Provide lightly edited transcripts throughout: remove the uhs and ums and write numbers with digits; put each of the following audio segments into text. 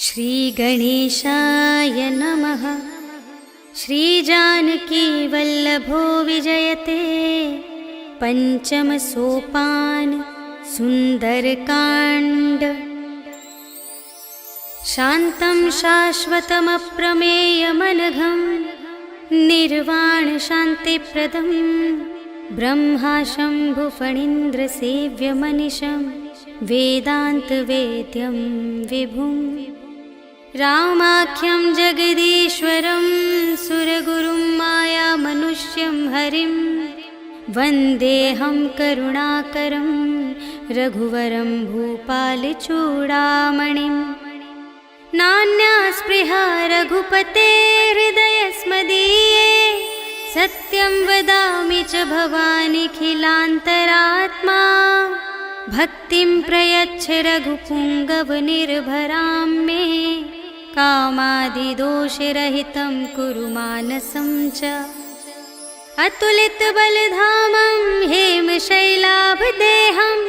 श्रीगणेशाय नमः। श्रीजानकीवल्लभो विजयते पञ्चमसोपान सुन्दरकाण्ड। शान्तं शाश्वतमप्रमेयमनघं निर्वाणशान्तिप्रदं ब्रह्माशम्भुफणीन्द्रसेव्यमनिशं वेदान्तवेद्यं विभुं। रामाख्यं जगदीश्वरं सुरगुरुं मायामनुष्यं हरिं वन्देऽहं करुणाकरं रघुवरं भूपालचूडामणिं। नान्या स्पृहा रघुपतेर्हृदयस्मदीये सत्यं वदामि च भवानिखिलान्तरात्मा। भक्तिं प्रयच्छ रघुपुङ्गवनिर्भरां मे कामादिदोषरहितं कुरु मानसं च। अतुलितबलधामं हेमशैलाभदेहं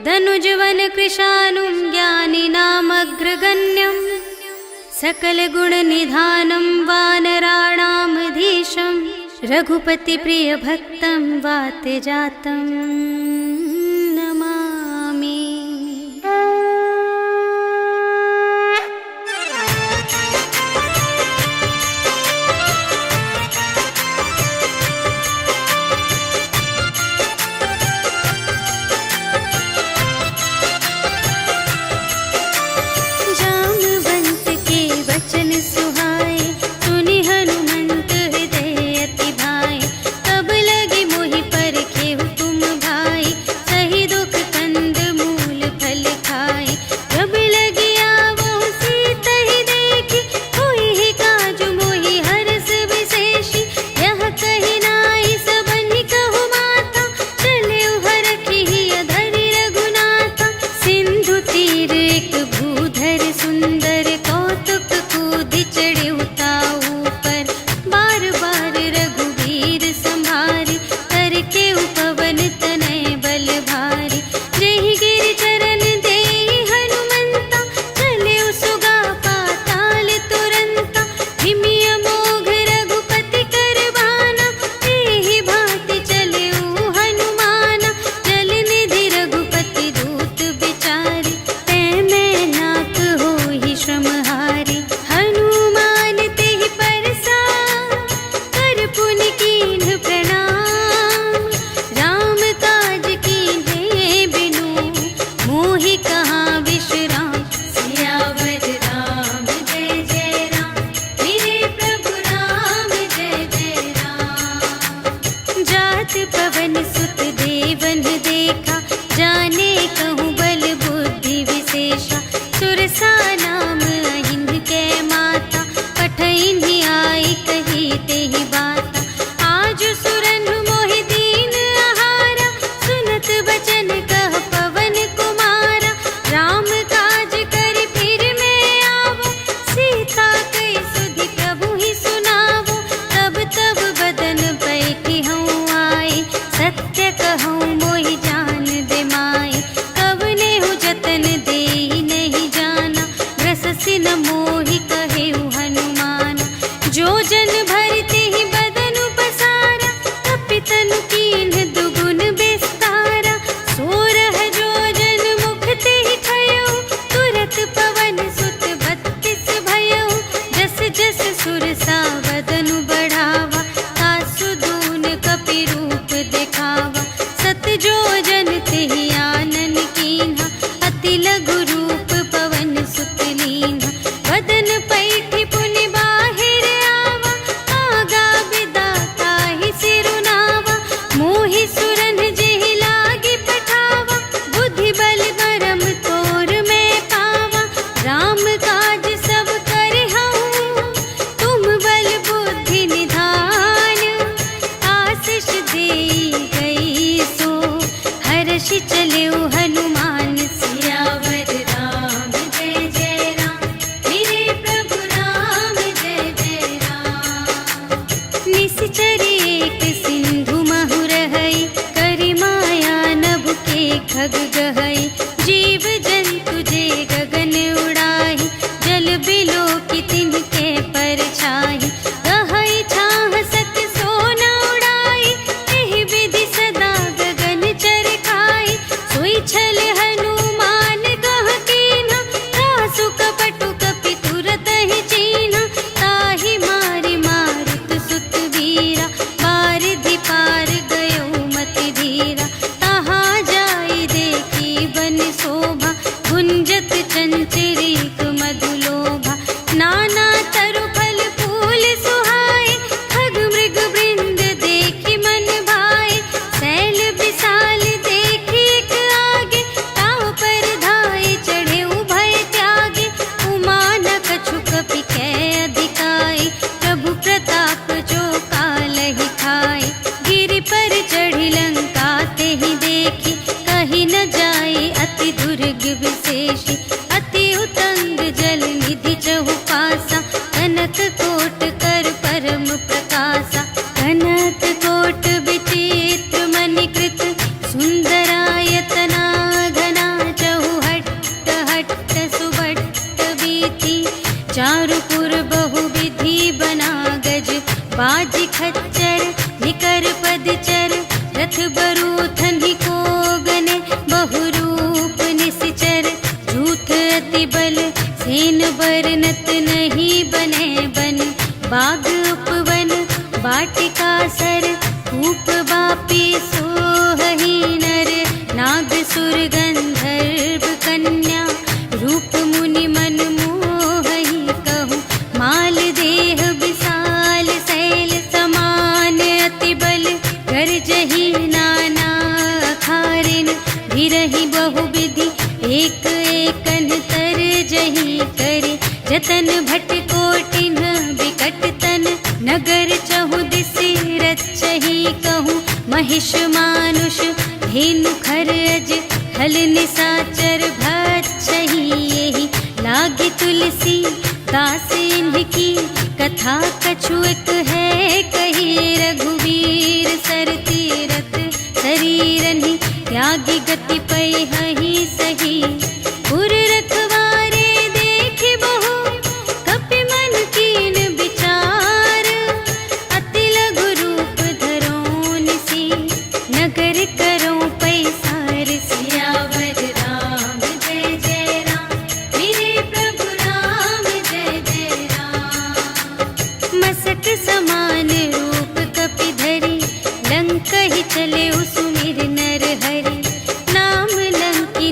धनुजवनकृशानुं ज्ञानिनामग्रगण्यं सकलगुणनिधानं वानराणामधीशं रघुपतिप्रियभक्तं वातजातं नमामि। जामवंत के वचन सुहाए सुनि हनुमंत हृदय अति भाए। तब लगे मोहि परखे तुम भाई सही दुख कंद मूल फल खाए। जब लगी आवो सीता ही देखी होई ही काज मोहि हरस विशेषी। यह कही नाई सबनि कहु माता चले हरखी धरि रघुनाथा। सिंधु तीर एक भूधर सुंदर कौतुक कूदि चढ़े उताऊ पर। बार बार रघुवीर संभारी करके उपवन तनय बल भारी। जेहि गिरि चरण देहि हनुमंता चले सुगा पाताल तुरंता। हिमिय मोघ रघुपति करवाना एहि भांति चले हनुमाना। जल निधि रघुपति दूत बिचारी तै मैं नाक होहि श्रमहारी। हनुमान तेहि परसा कर पुनि कीन्ह प्रणाम। राम काज कीन्हे बिनु मोहि कहाँ विश्राम। सियावर राम जय जय राम मेरे प्रभु राम जय जय राम। जात पवन सुत देवन देखा जाने कहूँ बल बुद्धि विशेषा। सुरसा नाम अहिंद कै माता पठैन्हि आई कही तेहि बाता। आज सुरनु मोहि दीन आहारा सुनत बचन कह पवन कुमारा। राम काज कर फिर मैं आवो सीता कई सुधि प्रभु ही सुनावो। तब तब बदन बैठी हूँ आई सत्य कहूँ मोहि जान दे माई। कवने हूँ जतन देहि नहीं जाना चारुपुर बहुविधि बना गज, बाज खच्चर निकर पदचर, रथ बरूथन ही को गने, बहुरूप निश्चर, झूठ अति बल, सेन बरनत नहीं बने बन, बाग उपवन वाटिका सर, कूप बापी सोहही नर, नाग सुर गंधर्व कन्या, रूप मुनि मन मोहही कहूँ, माल देह विशाल शैल समान, अति बल गर्जही नाना अखारिन, भिरहि बहुविधि एक एकन तर जही करे, जतन भट कोटिन विकट तन, नगर चहु दिसि रचही कहूँ, महिष मानुष धेनु खरज, हल निसाचर भक्षही, यही लागी तुलसी दास इनकी, कथा कछु एक है कही, रघुवीर सर तीरथ शरीरनि, त्यागी गति पै हहि सही, पुर रखवारे देखि बहु, कपि मन कीन विचार, अति लघु रूप धरो निसी, नगर करो पैसार, सियावर राम जय जय राम, मेरे प्रभु राम जय जय राम। मसक समान रूप कपि धरि, लंक ही चले सुमिर नर हरि, नाम लंकी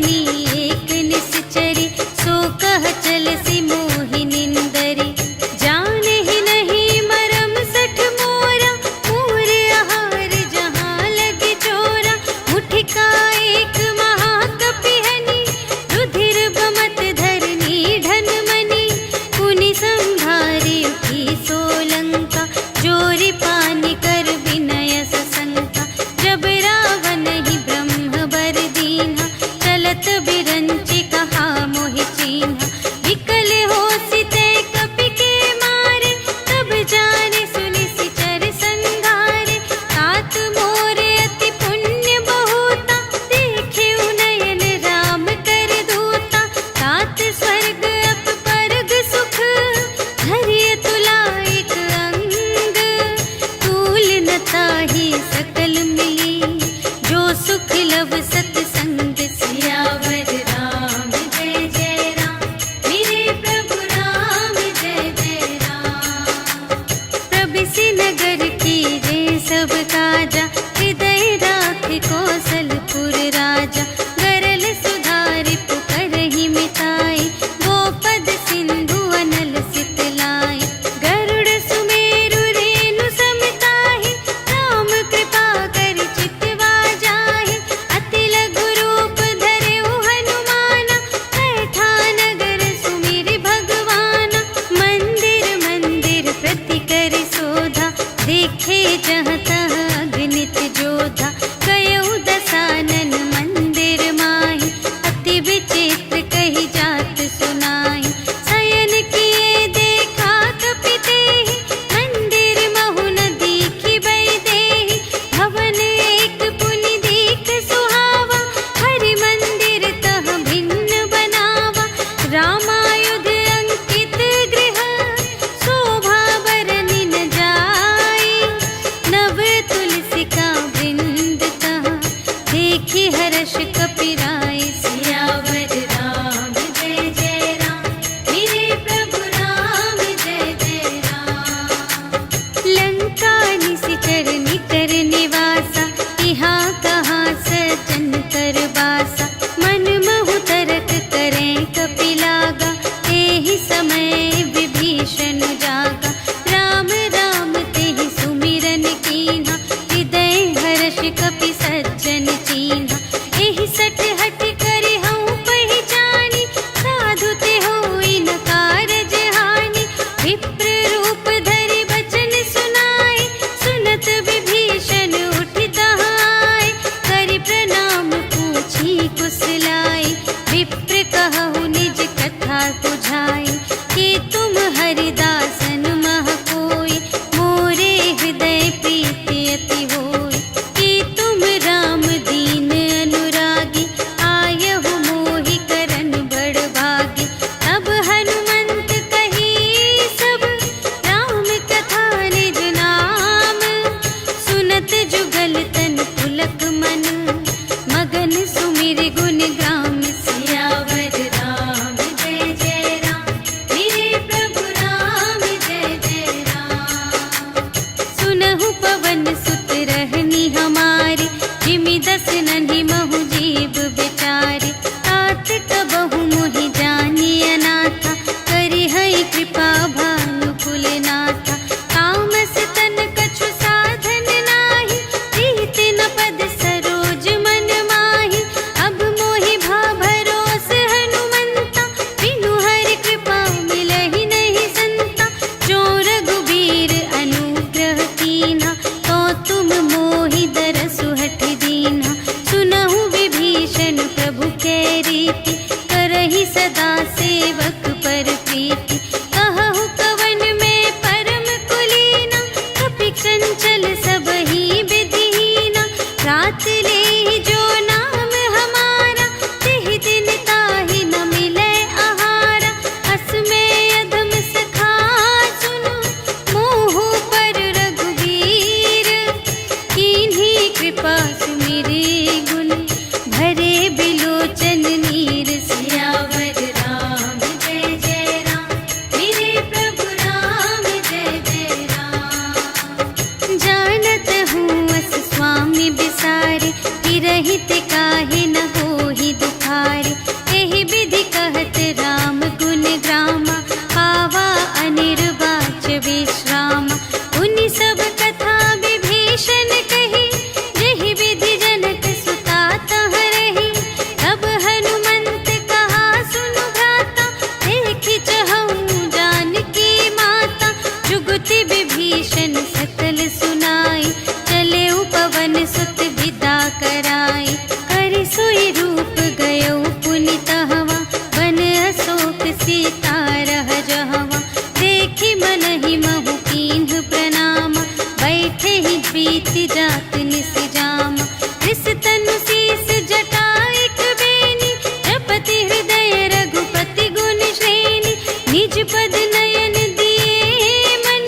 नीति जात निस जामा। रिस तनु शीस जटा एक बेनी, जपति हृदय रघुपति गुण श्रेणी। निज पद नयन दिए मन,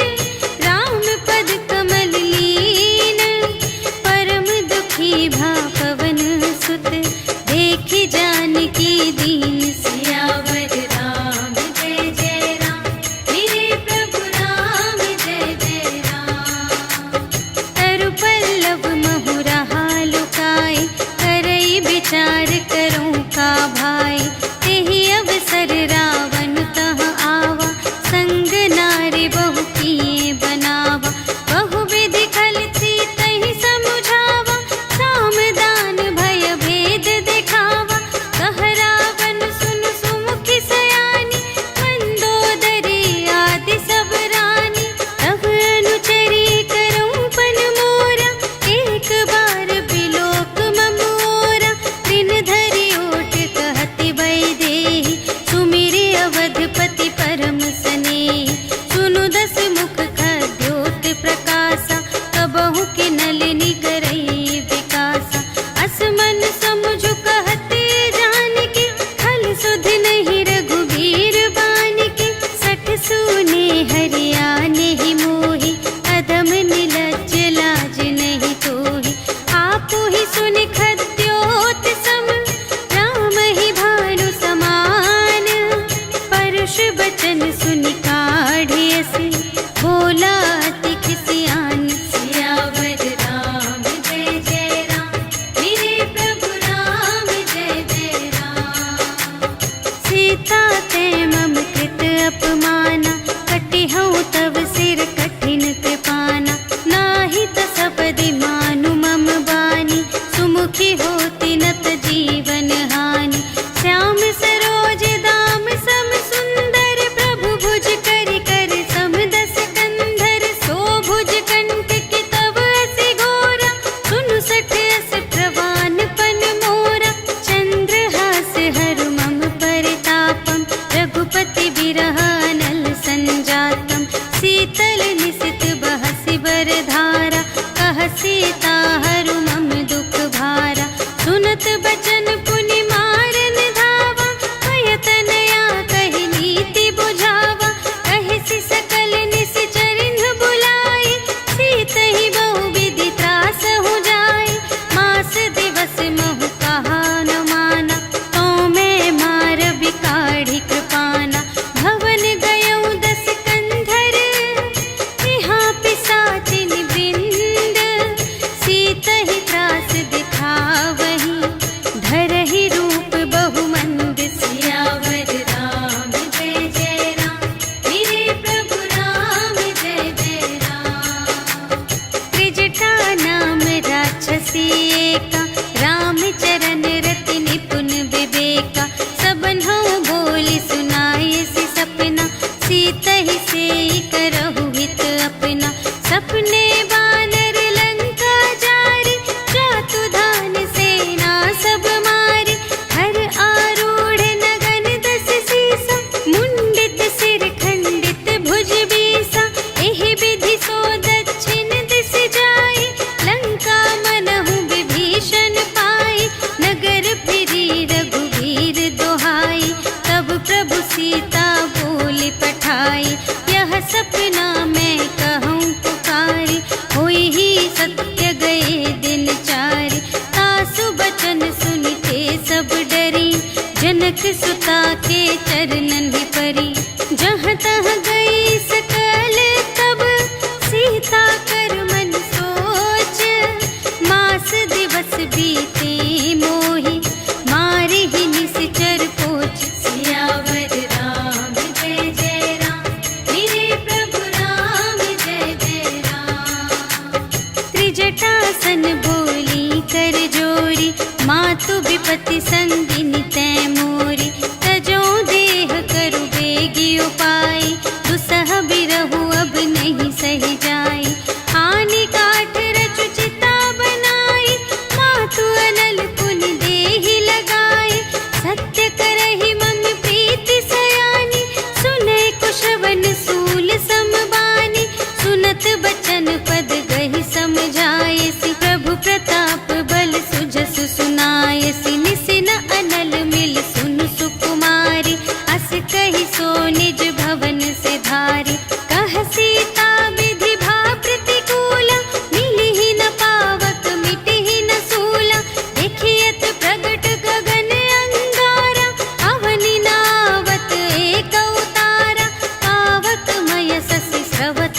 राम पद कमल लीन। परम दुखी भा पवन सुत, देखि जानकी दीन। सियावर राम जय जय राम, मेरे प्रभु राम जय जय राम। तरु पल्लव महुरहा लुकाए, करई विचार करूं का भाई। तेहि अवसर रावण तह आवा, संग नारी बहु किए बनावा। बहु विधि खल सीतहि समुझावा, साम दान भय भेद दिखावा। कह रावण सुन सुमुखि सयानी, मंदोदरी आदि सब रानी। तब अनुचरी करऊं पन मोरा, एक बार बिलोक मम ओरा। दिन धरि ओट कहति वैदेही, सुमिरि अवधपति परम स्नेही। सुनु दस मुख खद्योत प्रकाशा, कबहु कि नलिनी करई विकासा। असमन समुझु कहते जानकी, खल सुध नहीं रघुबीर बानिकी। सठ सूने हरियाने ही मोही, अधम निलज्ज लाज नहीं तोही। आपु ही सुनि खद्योत सम, राम ही भानु समान। परुष बचन सुनि काढ़ियसि, बोला अति खिसियान। सियावर राम जय जय राम, मेरे प्रभु राम जय जय राम। सीता ते मम कृत अपमाना, कटिहउँ तव सिर कठिन कृपाना। नाही त सपदि मानु मम बानी, सुमुखी होती नत जीवन हानि। श्याम सरोज दाम सम सुंदर, प्रभु भुज करि कर सम दस कंधर। सो भुज कंठ की तब असि घोरा, सुनु सठ अस प्रवान पन मोरा। चंद्रहास हरु मम परितापम, रघुपति बिरह अनल संजातम। शीतल निसित बहसि बरधारा, कह सीता हरु मम दुख भारा। सुनत बचन पुनि मारन धावा, भय तनया कहि नीति बुझावा। कहिसि सकल निश्चरिन्ह बुलाई, सीतहि बहु विधि त्रासहु जाई। मास दिवस महु कहा न माना, तो मैं मार बिकाढ़ी कृपाना। भवन गयऊँ दस कंधर, यहाँ पिशाचिन वृंद। सीतहि त्रास दिखावही, धरहि रूप बहुमंद। सियावर राम जय जय राम, मेरे प्रभु राम जय जय राम। त्रिजटा नाम राक्षसी एका, राम चरण रति निपुण विवेका। सबन्हु बोली सुनायसि सपना, सीतहि सेई करहु हित अपना। सपने बानर लंका जारी, जातु धान सेना सब मारी। हर आरूढ़ नगन दस सीसा, मुंडित सिर खंडित भुज बीसा। एहि विधि सो दक्षिण दिस जाई, लंका मनहु विभीषण पाई। नगर फिरी रघुवीर दोहाई, तब प्रभु सीता बोली पठाई। यह सपना मैं कहूँ पुकारी, होई ही सत्य गए दिन चारि। तासु बचन सुनते सब डरी, जनक सुता के चरणन ही परी। जहाँ तहाँ गई सकल तब, सीता कर मन सोच। मास दिवस बीते मोही, मारे ही निश्चर पोच। सियावर राम जय जय राम, मेरे प्रभु राम जय जय राम। त्रिजटासन बोली कर जोरी, मातु विपति संगिनी तै मोरी। तजो देह करु बेगी उपाय, दुसह बिरहु अब नहीं सही जाई। आनी काठ रचु चिता बनाई, मातु अनल पुनि देहि लगाई। सत्य करहि मम प्रीति सयानी, सुनै कुशवन सूल समबानी। सुनत बचन पद गहि समझाई,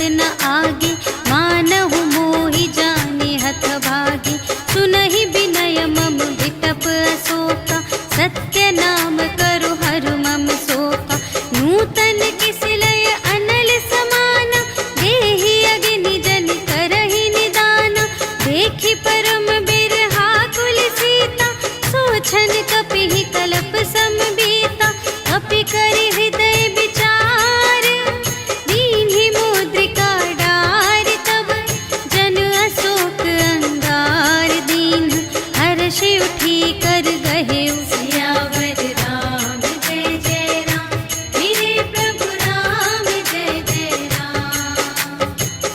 मत न आगे, मानहु मोहि जाने हथ भागे। सुनहि विनय मम विटप अशोका, सत्य नाम करो हरु मम शोका। नूतन किस लय अनल समाना, देहि अग्नि जन करहि निदाना। देखि परम बिरहा कुल सीता, सोचन कपिहि कलप सम बीता। कपि करि हृदय विचार, दीन्हि मुद्रिका डार। तब जन अशोक अंगार दीन, हर्षि उठी कर गहेउ सियावर राम जय जय राम। मेरे प्रभु राम जय जय राम।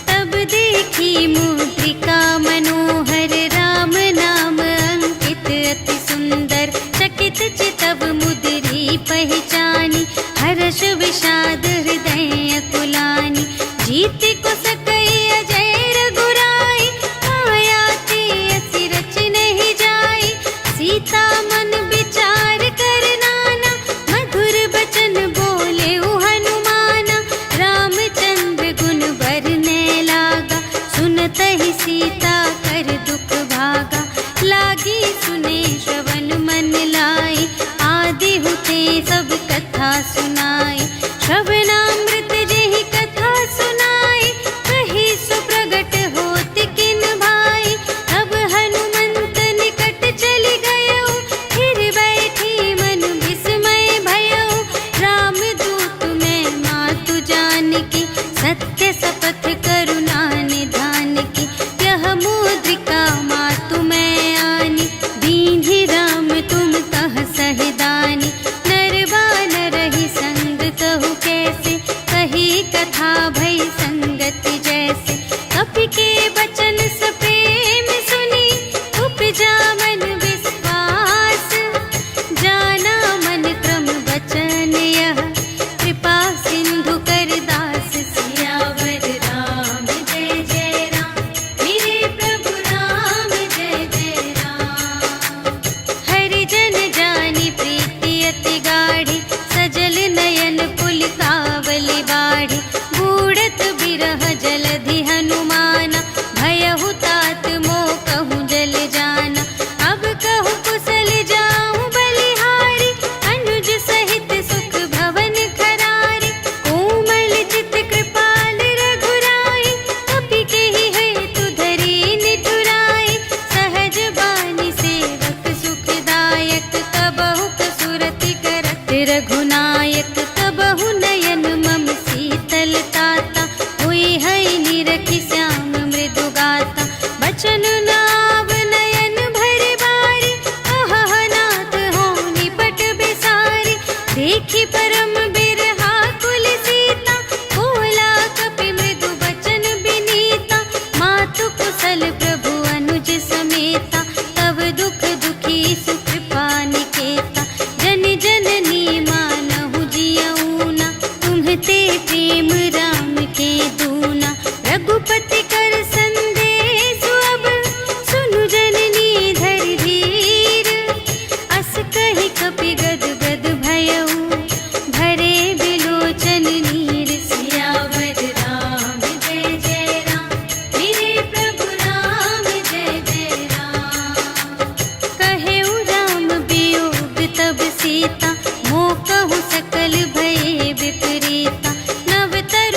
तब देखी मुद्रिका मनोहर, राम नाम अंकित अति सुंदर। चकित चितव मुद्री पहचानी, हर्ष विषाद हृदय कुलानी। जीत को सकई अजय रघुराई, माया ते असि रच नहीं जाई। सीता मन विचार कर नाना, मधुर बचन बोले हनुमाना। रामचंद्र गुण बरने लागा, सुनतहि सीता कर दुख भागा। लागी सुने श्रवण मन लाई, आदि हुते सब कथा सुनाई। श्रवणामृत जेहि कथा सुनाई, कही सो प्रगट होत किन भाई। तब हनुमंत निकट चलि गयउ, फिर बैठी मन विस्मय भयउ। राम दूत मैं मातु जानकी, सत्य शपथ करुणा निधान की। यह मुद्रिका मातु मैं आनी, दीन्हि राम तुम कह सहिदानी। नर बानर ही संग कहु कैसे, कही कथा भई संगति जैसे। कपि के बचन सप्रेम सुनी, उपजा मन विश्वास। जाना मन क्रम बचन यह, कृपा सिंधु कर दास। सियावर राम जय जय राम, मेरे प्रभु राम जय जय राम। हरिजन जानी प्रीति अति गाढ़ी, सजल नयन पुलकावली बाढ़ी। बूढ़त बिरह जलधि हनुमाना, भयहु तात मोह कहूँ जल जाना। अब कहूँ कुशल जाऊँ बलिहारी, अनुज सहित सुख भवन खरारी। कोमल चित कृपाल रघुराई, कपि केहि हेतु धरि निठुराई। सहज बानी सेवक सुखदायक, कबहु कसुरति करत रघुनायक। कबहु नयन मम शीतल ताता, हुई है निरखि श्याम मृदु गाता। बचन नाव नयन भरि बारी, अहह नाथ हो निपट बिसारी। देखि परम बिरहा कुल सीता, बोला कपि मृदु बचन बिनीता। मातु कुशल प्रभु अनुज समेता, तब दुख दुखी सुकृपा निकेता। जन जननी मानहु जियऊना, तुम्हते प्रेम राम के दूना। रघुपति कर संदेश अब, सुनु जननी धरि धीर। अस कहि कपि गद गद भयउ, भरे बिलोचन नीर। सियावर राम जय जय राम, मेरे प्रभु राम जय जय राम। कहेउ राम वियोग तब सीता, मोह कहु सकल भये विपरीता। नव तरु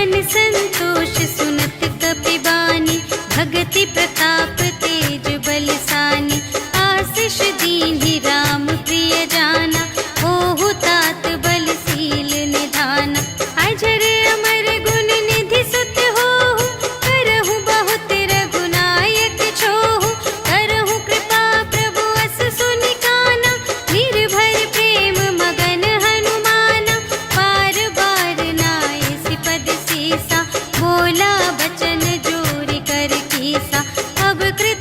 मन संतोष सुनत कपिबानी, भगति प्रताप तेज बलसानी। आशीष दीन्हि राम प्रिय जाना, होहु तात बलशील निधाना। अजर अमर गुण निधि सुत होहु, करहु बहुत रघुनायक छोहु। करहु कृपा प्रभु अस सुनि काना, निर्भय प्रेम मगन हनुमाना। बार बार नाय सिपद सीसा, बोला बचन जोरि कर कीसा। अब कृत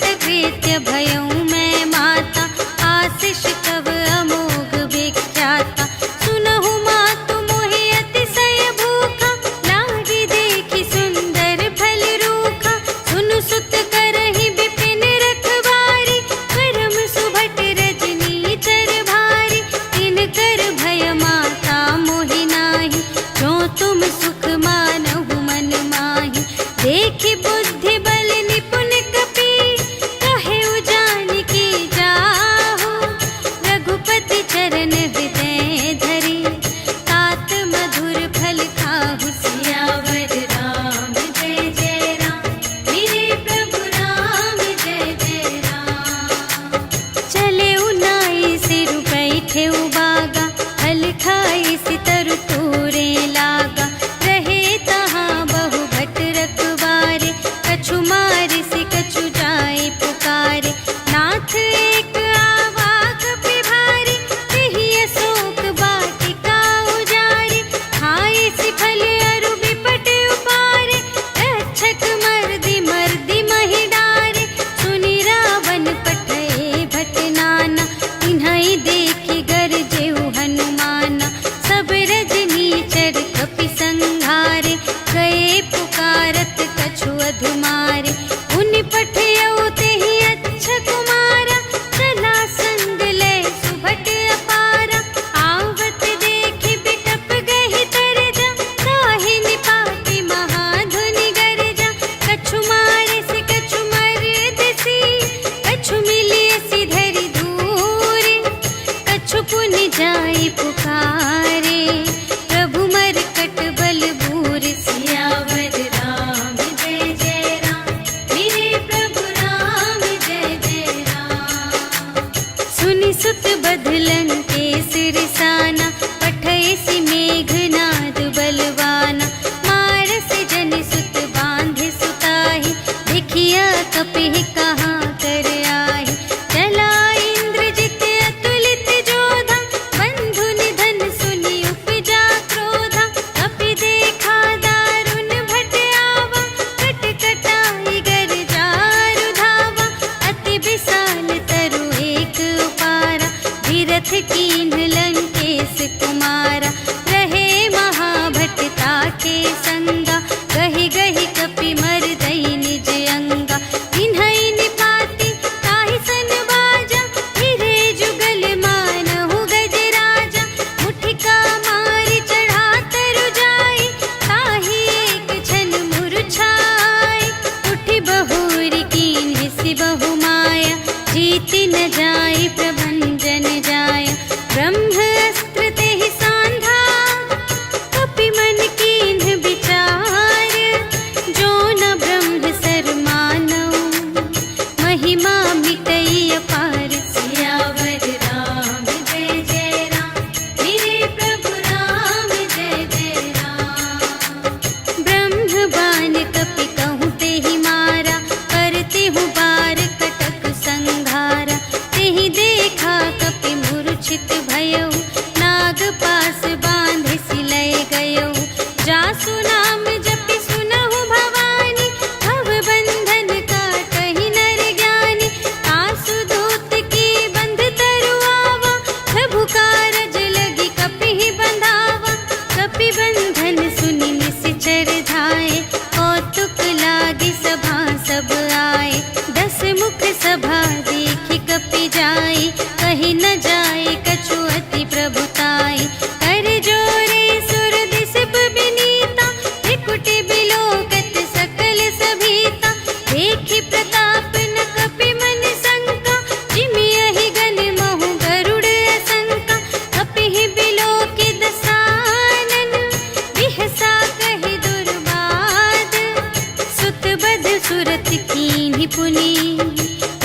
पुनि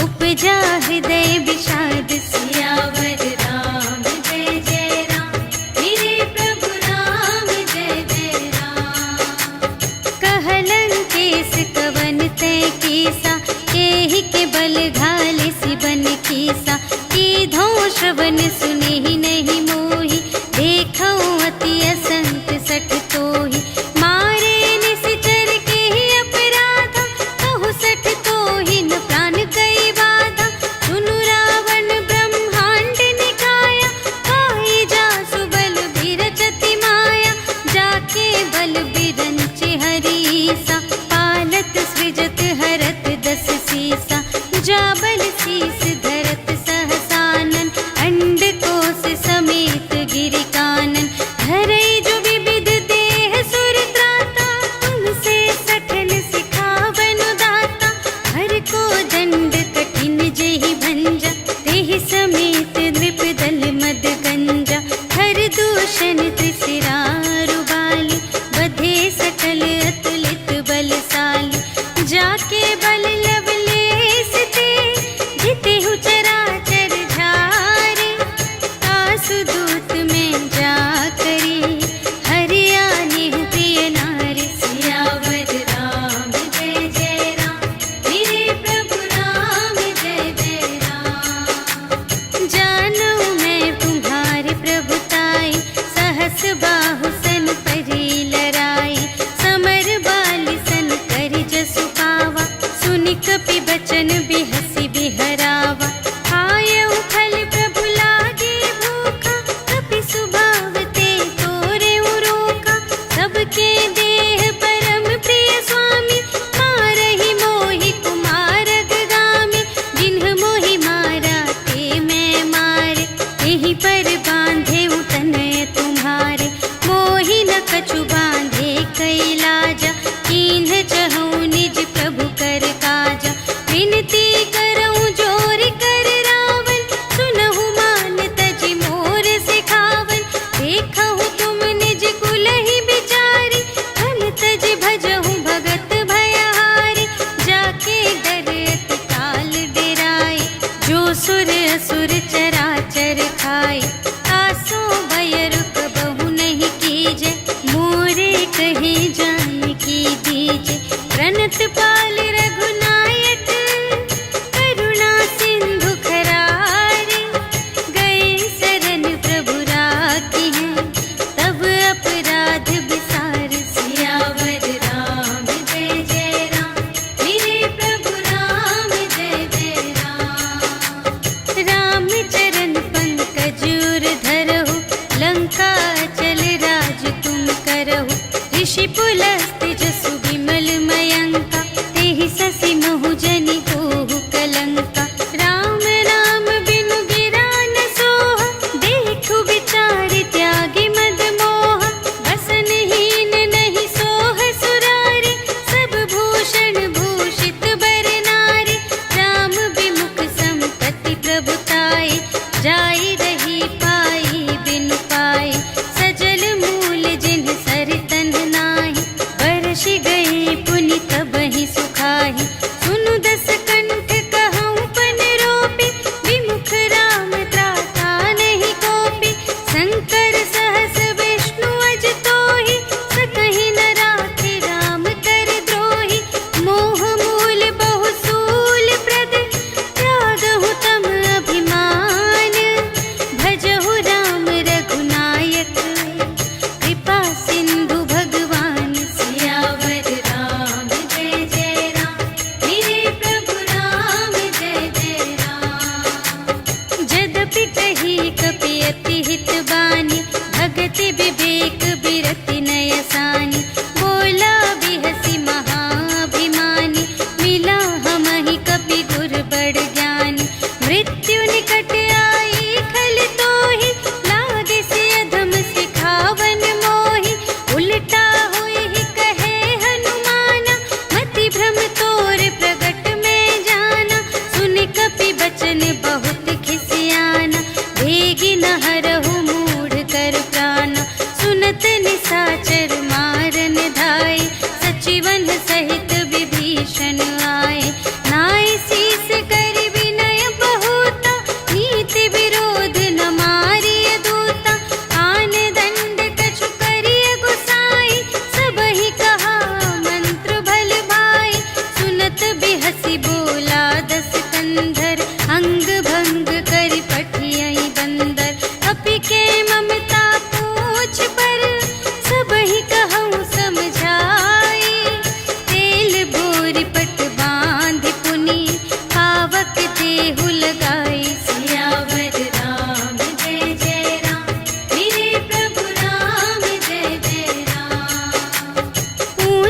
उपजा हृदय विषाद सियावर राम जय जय राम, मेरे प्रभु राम जय जय राम। कहलन केस कवन तय कीसा, केहि के बल घाले सिबन कीसा। कीधो श्रवण सुने ही नहीं मोहि, देखौ अति असंत सठ तोहि। मारे निशिचर के ही अपराधा, कहु सठ तोहि न प्राण कई बाधा। सुनु रावण ब्रह्मांड निकाया, काहि जासु बल बिरचति माया। जाके बल बिरंच हरीसा, पालत सृजत हरत दस सीसा। जा बल शीस धरत सहसानन, अंड कोश समेत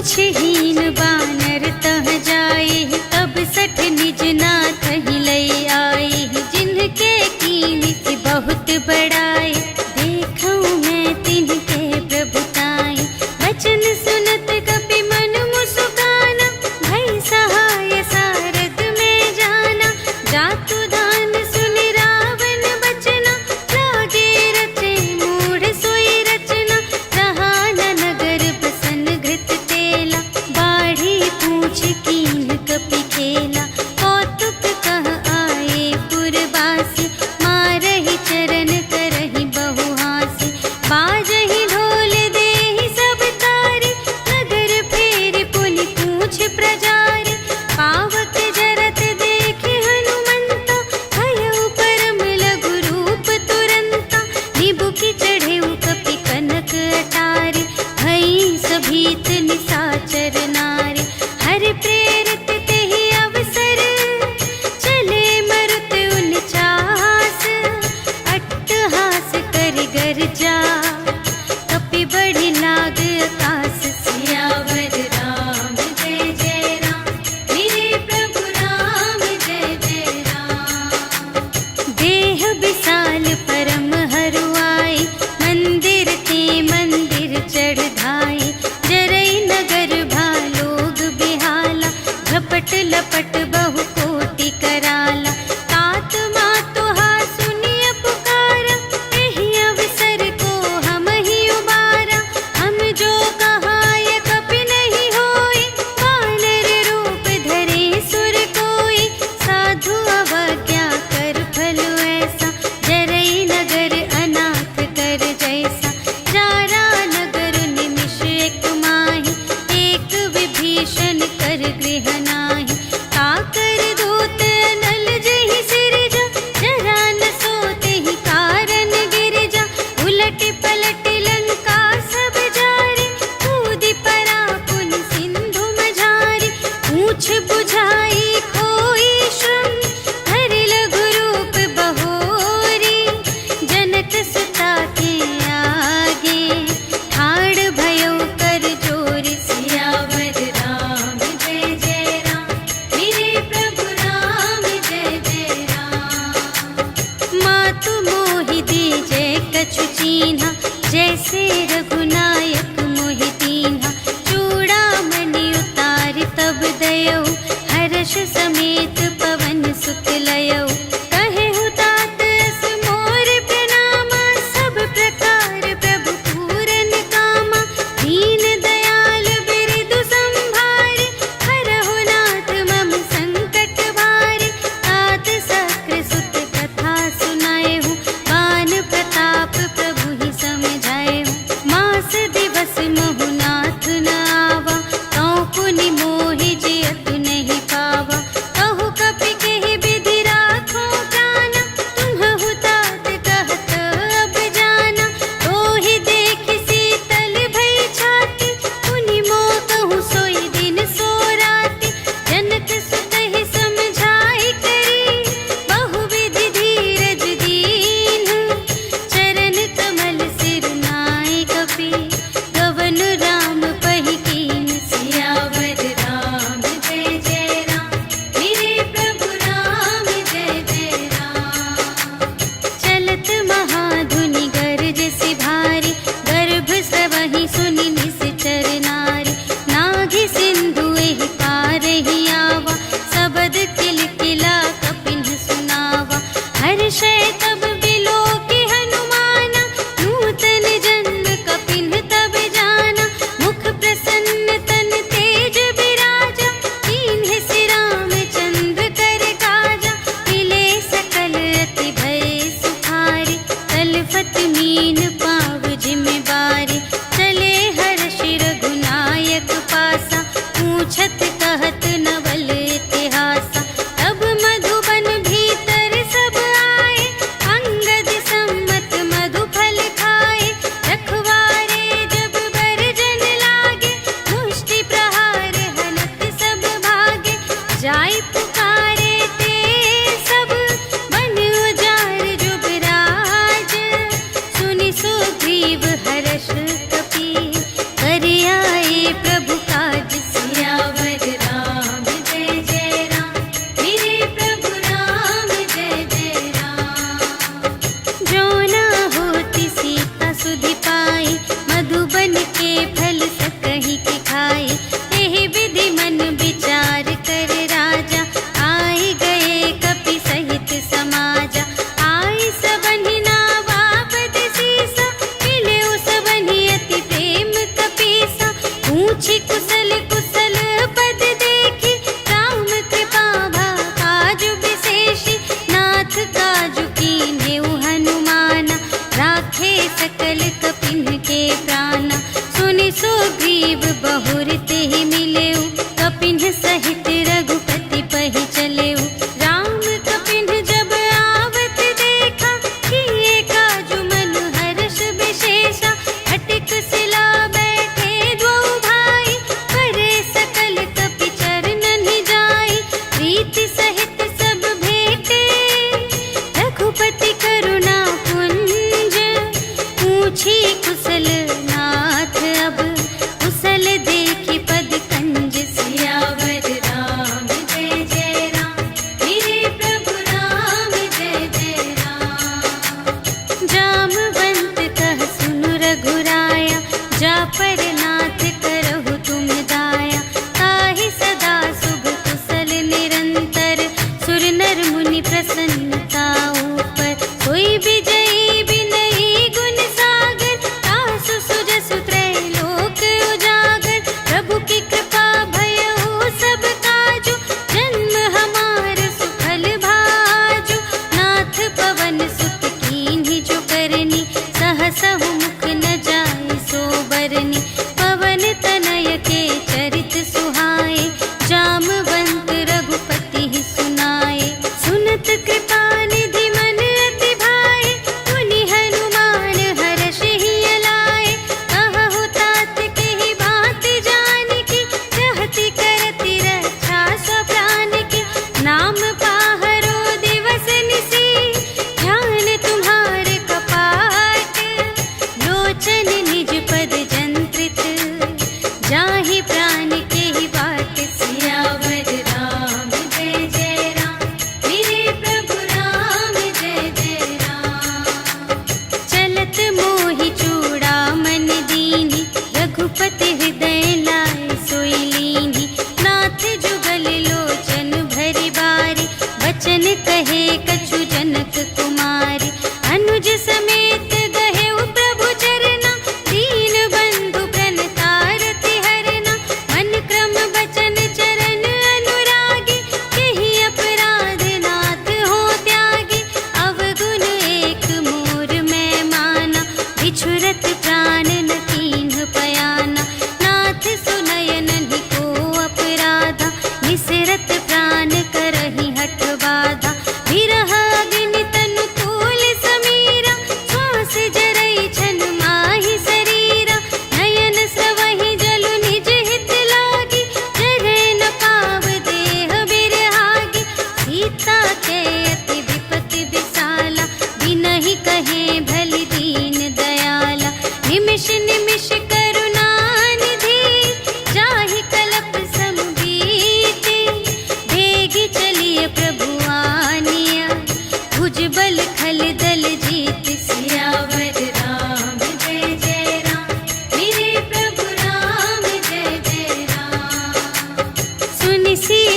पूछहीन बानर तह जाए, तब सठ निज नाथ ही लई आए। जिनके कीमत बहुत बड़ाए, देखूं मैं तिनके प्रभुताई। वचन सुनत कपि मन मुस्काना, भई सहाय सारद में जाना। जातु दान सुन रावण बचना, लागे रचे मूढ़ सोई रचना। रहा न नगर बसन घृत तेला, बाढ़ी पूछ कीन कपि खेला। कौतुक कह आए पुरवासी, मारहि चरण करहि बहुहासी। बाजहि ढोल देहि सब तारी, नगर फेरि पुनि पूछ प्रजारी। पावक जरत देखि हनुमंता, भयउ परम लघु रूप तुरंता। निबुकि चढ़ेउ कपि कनक अटारी, भई सभीत निसाचर नारी। हरि प्रेरित तेहि अवसर, चले मरुत उनचास। अट्टहास करि गर्जा, कपि बढ़ि लाग आकाश। सियावर राम जय जय राम, मेरे प्रभु राम जय जय राम। देह विशाल परम हरुआई, मंदिर ते मंदिर चढ़ धाई। जरई नगर भालोग बिहाला, झपट लपट बहु कोटि कराला। तात मातु हा सुनिय पुकारा, एहि अवसर को हम ही उबारा। हम जो कहाय कपि नहीं होई, वानर रूप धरे सुर कोई। साधु अवज्ञा कर फल ऐसा, जरई नगर अनाथ कर जैसा। जारा नगर निमिष एक माहि, एक विभीषण कर गृह नाही। काकर दूत अनल जहि सिरजा, जरा न सोतेहि कारण गिरजा। उलट पलट लंका सब जारी, कूदि परा पुनि सिंधु मझारी। पूछ बुझाई खोई श्रम, धरि लघु रूप बहोरी। जनक सुता के आगे, ठाड़ भयउ कर जोरी। सियावर राम जय जय राम, मेरे प्रभु राम जय जय राम। मातु मोहि दीजे कछु चीन्हा, जैसे रघुनायक मोहि दीन्हा। चूड़ामणि उतारि तब दयौ, हर्ष समेत पवन सुत लयौ। कहेहु तात अस मोर प्रणामा, सब प्रकार प्रभु पूरन कामा। दीन दयाल बिरदु संभारि, हरहु नाथ मम संकट भारी। तात सक्र सुत कथा सुनाएहु, बान प्रताप प्रभु ही समझाएहु। मास दिवस महु नाथ न आवा, तौ पुनि मोहि जियतु नहीं पावा। कहु कपि केहि विधि राखो प्राण, तुम्हहु तात कहत अब जाना। तोहि देखि शीतल भई छाती, पुनि मोह कहु सोई दिन सो राति। जनक सुतहि समझाई करी, बहुविधि धीरज दीन्ह। चरण कमल सिर नाय कपि, गवन राम पहि कीन। सियावर राम जय जय राम, मेरे प्रभु राम जय जय राम। चलत महाधुनि गरजसि भारी, गर्भ स्रवहि सुनि निश्चर नारी। नाघि सिंधु एहि पारहि आवा, सबद किलकिला कपिन्ह सुनावा। हर्षै तब बिलोकि हनुमाना, नूतन जन्म कपिन्ह तब जाना। मुख प्रसन्न तन तेज बिराजा, कीन्हे सि रामचंद्र कर काजा। मिले सकल अति भय सुखारी, तलफत मीन पाव जिम बारी। चले हर्षि रघुनायक पासा, पूछत कहत नवल इतिहासा। तब मधुबन भीतर सब आए, अंगद सम्मत मधु फल खाए। रखवारे जब बरजन लागे, मुष्टि प्रहार हनत सब भागे। जाय पुकारे ते सब, बन उजाड़ जुबराज। सुनि सुग्रीव हर्ष कपि, कर आए प्रभु काज।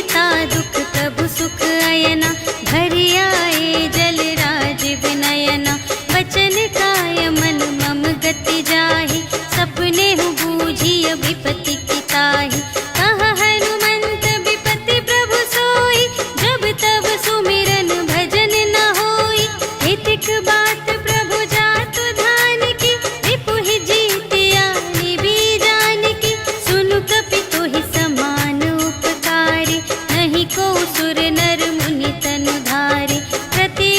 मिटा दुख प्रभु सुख अयना, भरि आए जल राज विनयना। वचन काय मन मम गति जाहि, सपने हूँ बूझिय विपत्ति की ताहि। कहा हनुमंत विपत्ति प्रभु सोई, जब तब सुमिरन भजन न होई। हितिक बात प्रभु जातु धान की, रिपुहि जीतिया निबी जान की। सुनु कपि तोहि समान उपकारी, नहीं को सुर नर मुनि तनु धारे। प्रति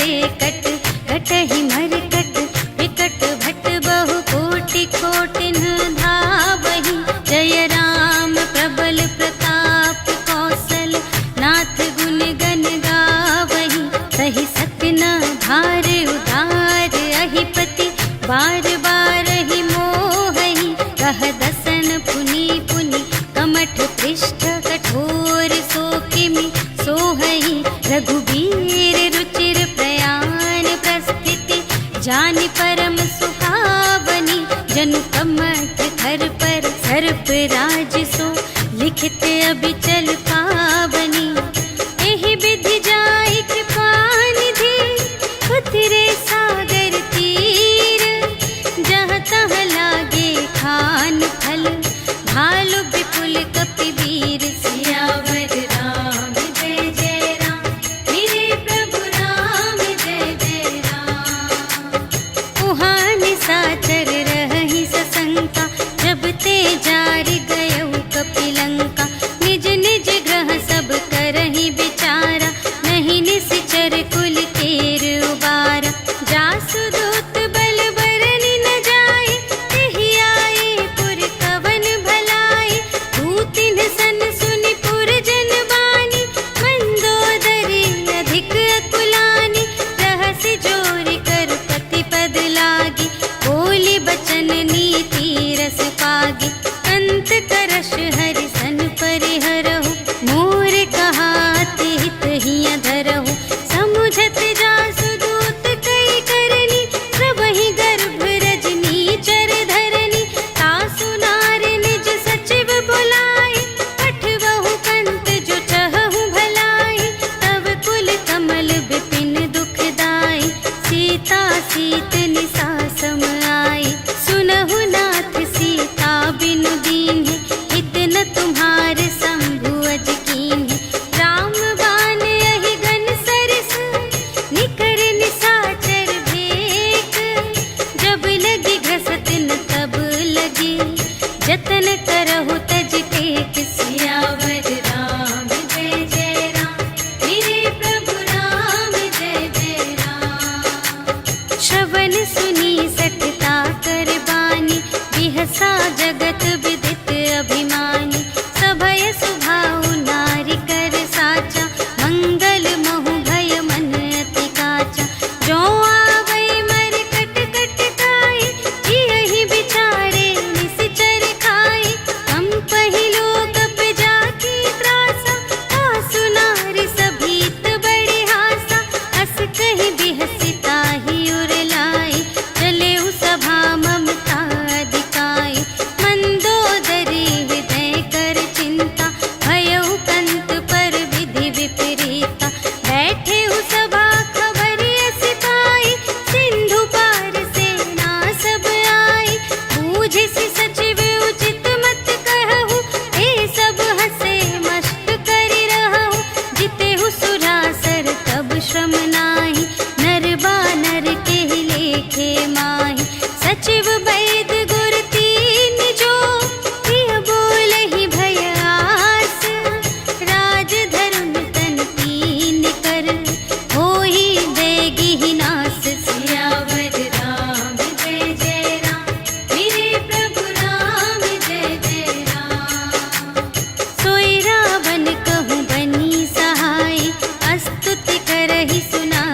से कट कटहि मरकट विकट भट बहु कोटि कोटिन धावहि। जय राम प्रबल प्रताप कौशल नाथ गुण गण गावहि। सहि सकन भार उदार अहिपति बार बार ही मोहहि। कह दसन पुनि पुनि कमठ पृष्ठ कठोर सो किमि सोहहि। रघुबीर रुचिर प्रयाण प्रस्थिति जानि परम सुहावनी। जनु कमठ धर पर सर्प राज सो लिखित अबिचल पावनी। एहि विधि जाहि कृपा निधि उतरे सागर तीर। जहाँ तहाँ लागे खान फल भालु विपुल कपिवीर। सियावर राम जय जय राम मेरे प्रभु राम जय जय राम। उहाँ निशाचर रहहि सशंका जब ते जारि गयउ कपिलंका। निज निज ग्रह सब करहि विचारा नहीं निश्चर कुल केर उबारा। जासु दूत बल बरनि न जाए तेहि आए पुर कवन भलाई। दूतिन सन सुनि पुर जन बानी मंदोदरी अधिक अकुलानी। रहसि जोरि कर पति पद लागी बोली बचन नीति रस पागी। अंत करश हरि सन परिहरहु मोर कहाति हित हिया धरहु। समुझत जासु दूत कई करनी सबहि गर्भ रजनी चर धरनी। तासु नार निज सचिव बुलाए पठवहु पंत जो चहहु भलाई। तब कुल कमल विपिन दुखदाई सीता सीत निसा सम आई। सुनहु नाथ सीता बिनु दीन्हि हित न तुम्हार शंभु अज कीन्हि। राम बाण यहि गन सरस निकर निशाचर भेक। जब लगी घसत न तब लगी जतन करहु तज टेक। सियावर राम जय जय राम मेरे प्रभु राम जय जय राम। श्रवण सुनी सठता कर बानी बिहसा जगत विदित अभिमानी। सभय सुभाउ नारी कर साचा मंगल महु भय मन अति काचा। जो आवै मर कट कट काई जियहि बिचारे निश्चर खाई। कंपहि लोक जाकी त्रासा तासु नारी सभीत बड़े हासा। हस कहि बिहसि ताहि उर लाई चलेउ सभा ममता अधिकाई। मंदोदरी हृदय कर चिंता भयउ कंत पर विधि विपरीता। बैठेउ सभा खबरिय सिपाही सिंधु पार सेना सब आई। बूझिसि सचिव उचित मत कहु ए सब हसे मस्त करि रहु। जितेहु सुरासर तब श्रम नाही नर बानर केहि लेखे माहि। सचिव वैद गुर तीन जो प्रिय बोलहि भय आस। राज धरुन तन कीन कर होहि देगिहि नास। सियावर राम जय जय राम मेरे प्रभु राम जय जय राम। सोई रावण कहूँ बनी सहाय अस्तुति करहि सुनाई।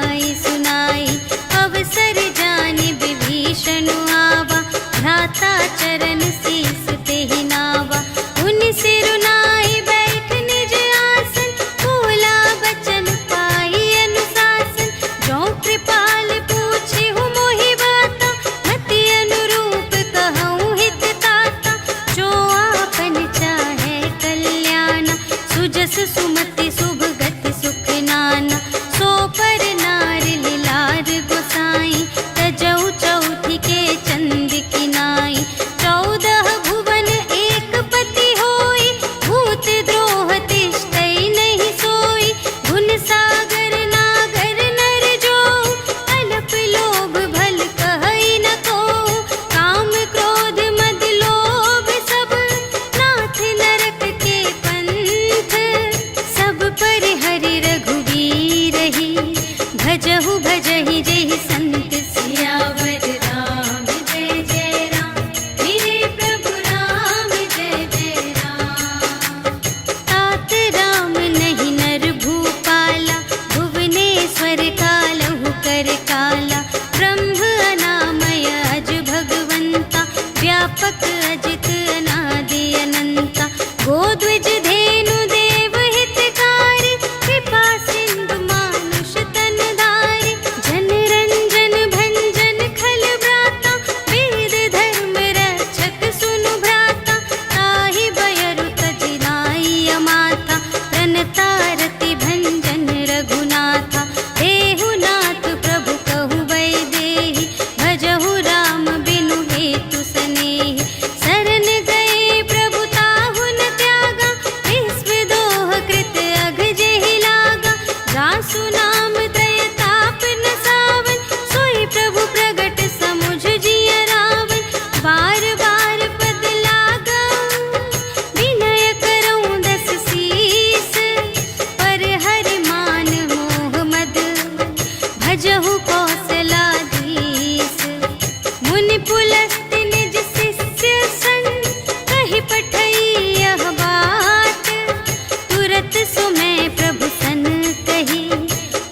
पूजहु कौशलाधीश। मुनि पुलस्त निज शिष्य संग कहि पठई यह बात। तुरत सुमय प्रभु सन कही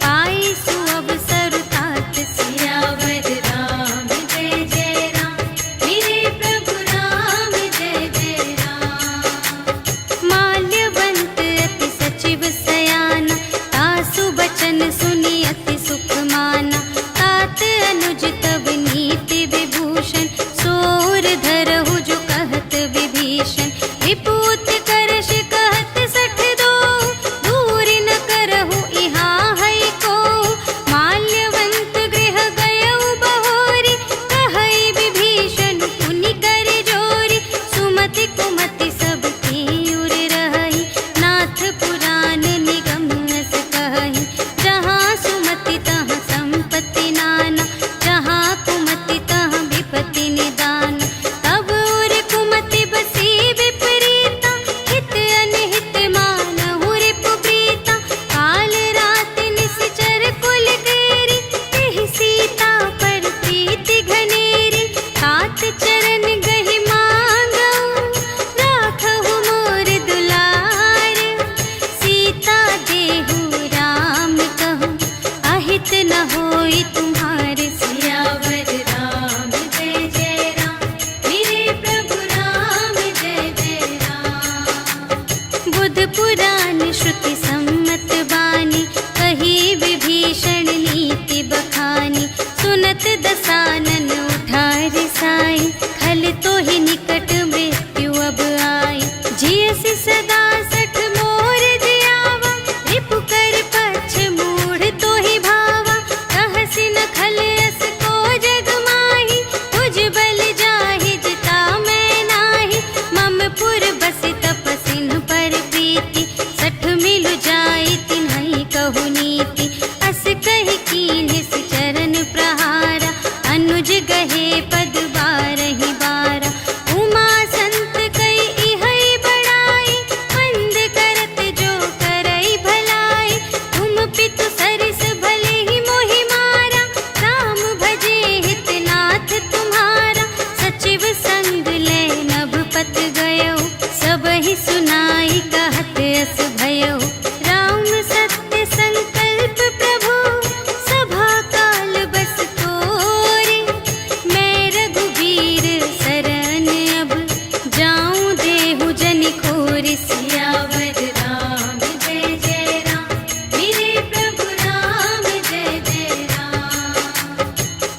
पाई सुअवसर तात। सियावर राम जय जय राम, मेरे प्रभु राम जय जय राम। माल्यवंत अति सचिव सयाना, तासु बचन सुनि अति सुख माना। तात अनुज तब नीति विभूषण, सोर धरहु जो कहत विभीषण। विपूत करश कहत सठ दो, दूर न करहु इहाँ है को। माल्यवंत गृह गयउ बहोरी, कहई विभीषण पुनि कर जोरी। सुमति कुमति सब की उर रही, नाथ पुराण निगम अस कहई। जहाँ सुमति तहाँ संपत्ति नाना, जहाँ कुमति तहाँ विपत्ति निदान। तब उर कुमति बसी विपरीता, हित अनहित मानहु रिपु प्रीता। काल रात निश्चर कुल केरी, तेहि सीता पर प्रीति घनेरी। तात चरण गहि मांगऊ, राखहु मोर दुलार। सीता देहु राम कहूँ, अहित न होई तुम्हारे। सियावर राम जय जय राम, मेरे प्रभु राम जय जय राम। बुध पुराण श्रुति सम्मत बानी, कही विभीषण नीति बखानी। सुनत दसानन उठा रिसाई, खल तो ही निकट मृत्यु अब आई। जियसि सदा सठ मोर जियावा, रिपु कर पक्ष मूढ़ तो ही भावा। कहसि न खल यस को जग माही, तुझ बल जाहि जिता मैं नाही। मम पुर बसि तपसिन पर प्रीति, सठ मिलु जाई तिन्हई कहु नीति। अस कहि कीन्हिस चरण प्रहारा, अनुज गहे पद बारहि बारा। उमा संत कई इहै बड़ाई, मंद करत जो करई भलाई। तुम पितु सरिस भले ही मोहि मारा, राम भजे हित नाथ तुम्हारा। सचिव संग ले नभ पत गयो, सबहि सुनाई कहत अस भयो। राम सत्य संकल्प प्रभु, सभा काल बस तोरे। मैं रघुबीर शरण अब, जाऊं देहु जनि खोरि। सियावर राम जय जय राम, मेरे प्रभु राम जय जय राम।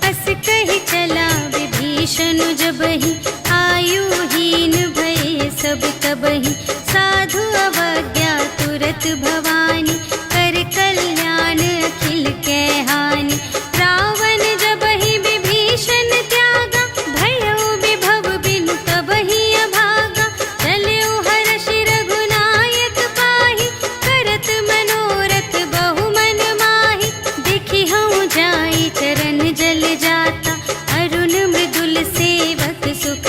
अस कहि चला विभीषण जबहि, आयुहीन भये सब तबहि। साधु अवज्ञा तुरत भवानी, कर कल्याण अखिल के हानि। रावण जबहि विभीषण त्यागा, भयउ विभव बिनु तबहि अभागा। चलउ हर्षि रघुनायक पाहि, करत मनोरथ बहु मन माहि। देखि हऊँ जाई चरण जल जाता, अरुण मृदुल सेवक सुख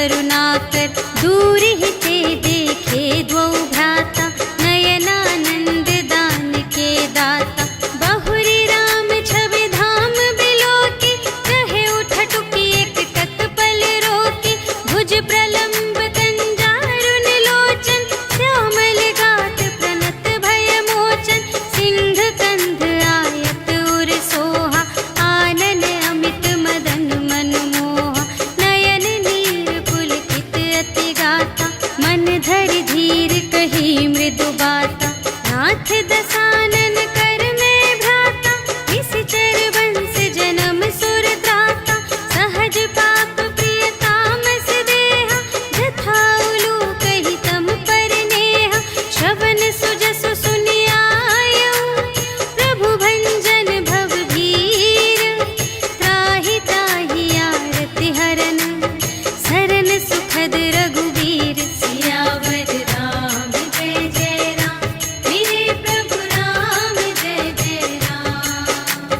करुणाकर दूर ही ते देखे द्वौ भ्राता नयनानंद दान के दाता बहुरी राम छवि धाम बिलोके रहे उठ टुकी एक तत्पल रोके भुज प्रलंब कंजारुन लोचन श्यामल गात प्रणत भय मोचन सिंध कंध आयत उर सोहा आनन अमित मदन मनमोहा नयन नीर पुलकित अति गाता मन धरि धीर कही मृदु बाता नाथ दसानन कर में भ्राता निश्चर वंश जन्म सुर त्राता सहज पाप प्रिय तामस देहा जथा उलू कही तम पर नेहा श्रवण सुजस सुनियायऊ प्रभु भंजन भव भीर त्राहि त्राहि आरति हरन सरन सुखद रघुवीर सियावर राम जय जय राम मेरे प्रभु राम जय जय राम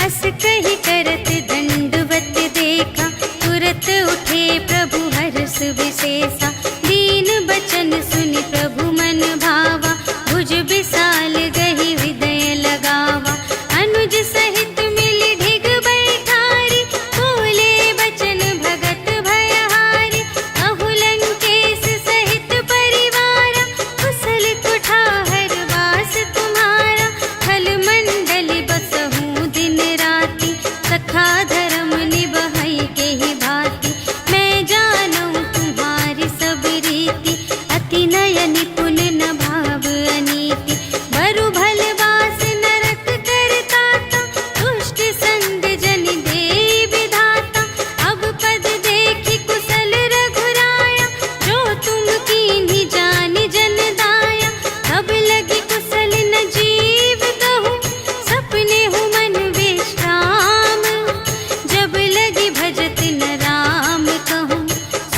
अस कही करत दंडवत देखा तुरत उठे प्रभु हर्ष विशेषा दीन बचन सुनि प्रभु मन भावा भुज विशाल गही हृदय लगावा अनुज सहित मिली ढिग बैठारी बोले बचन भगत भयहारी अहु लंकेश सहित परिवारा कुशल कुठार वास तुम्हारा खल मंडल बसहु दिन राति सखा धर्म निबहै के ही भांति मैं जानूं तुम्हारी सब रीति अति नय निपुण न भाव अनीति बरु भल वास नरक करताता दुष्ट संग जन दे विधाता अब पद देखि कुशल रघुराया जो तुम कीन्ही जानि जन दाया तब लगी कुशल न जीव कहूँ सपने हूँ मन विश्राम जब लगी भजत न राम कहूँ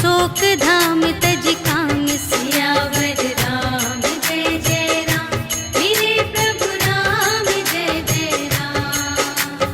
शोक धाम तज काम सियावर राम जय जय राम मेरे प्रभु राम जय जय राम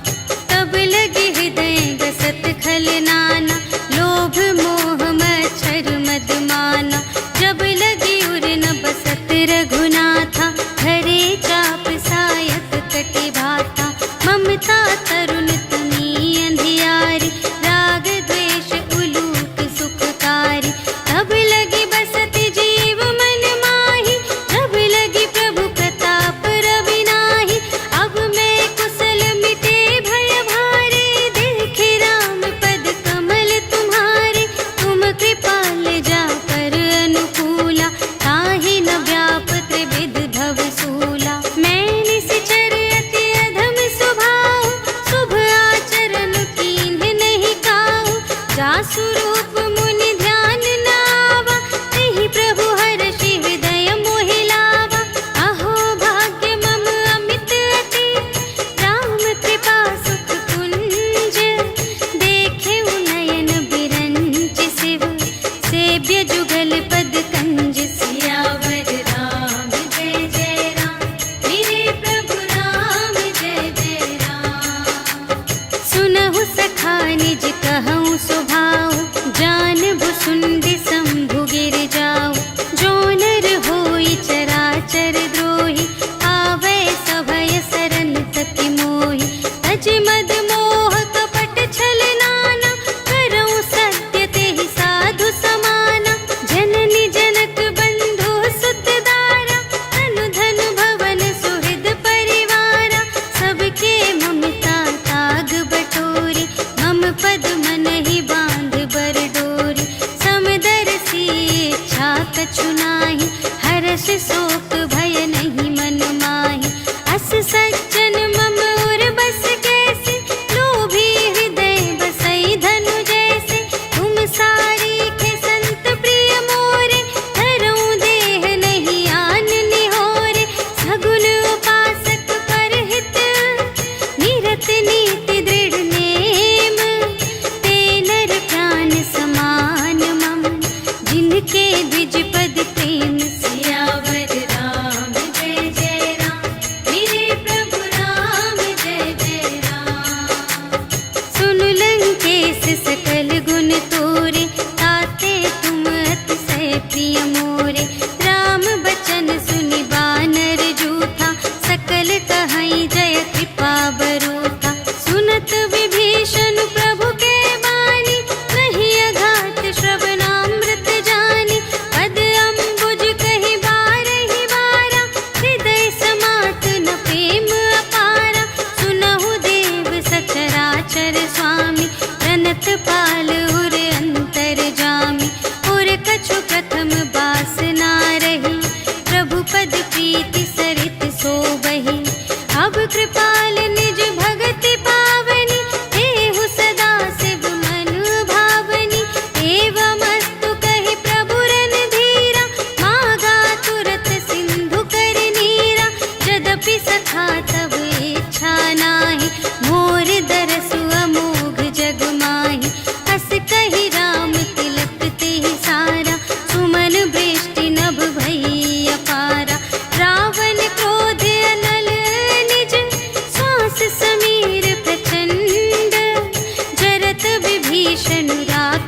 तब लगे हृदय गसत खल नाना लोभ मोह मच्छर मद माना जब लगी उर न बसत रघुनाथा हरे चाप सायक कटि भाता ममता तरुण तनी अंधियारी राग द्वेष उलूक सुखकारी तब लगी बसत जीव मन माही जब लगी प्रभु प्रताप रवि नाही अब मैं कुशल मिटे भय भारे देखे राम पद कमल तुम्हारे तुम कृपाल जा पर अनुकूला ताहि न व्याप त्रिविध भव सूला मैं निश्चर अति अधम स्वभाव शुभ आचरण कीन्ह नहीं काहू जासु रूप मुनि ध्यान न आवा तेहि प्रभु हर्षि हृदय मोहि लावा अहो भाग्य मम अमित अति राम कृपा सुख कुंज देखे नयन बिरंच शिव सेव्य जुगल पद कंज सियावर राम जय जय राम मेरे प्रभु राम जय जय राम सुनहु सखा निज कहूँ सुभाऊ जान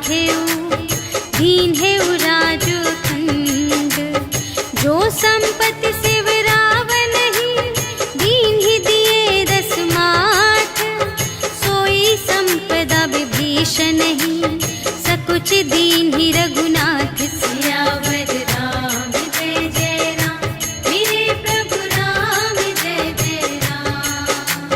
हेऊ दीन हेऊ राजू खंड। जो संपत्ति शिव रावण ही दीन ही दिए 10 माठ। सोई संपदा विभीषण ही सकुच दीन ही रघुनाथ। सियावर राम जय जय राम मेरे प्रभु राम जय जय राम।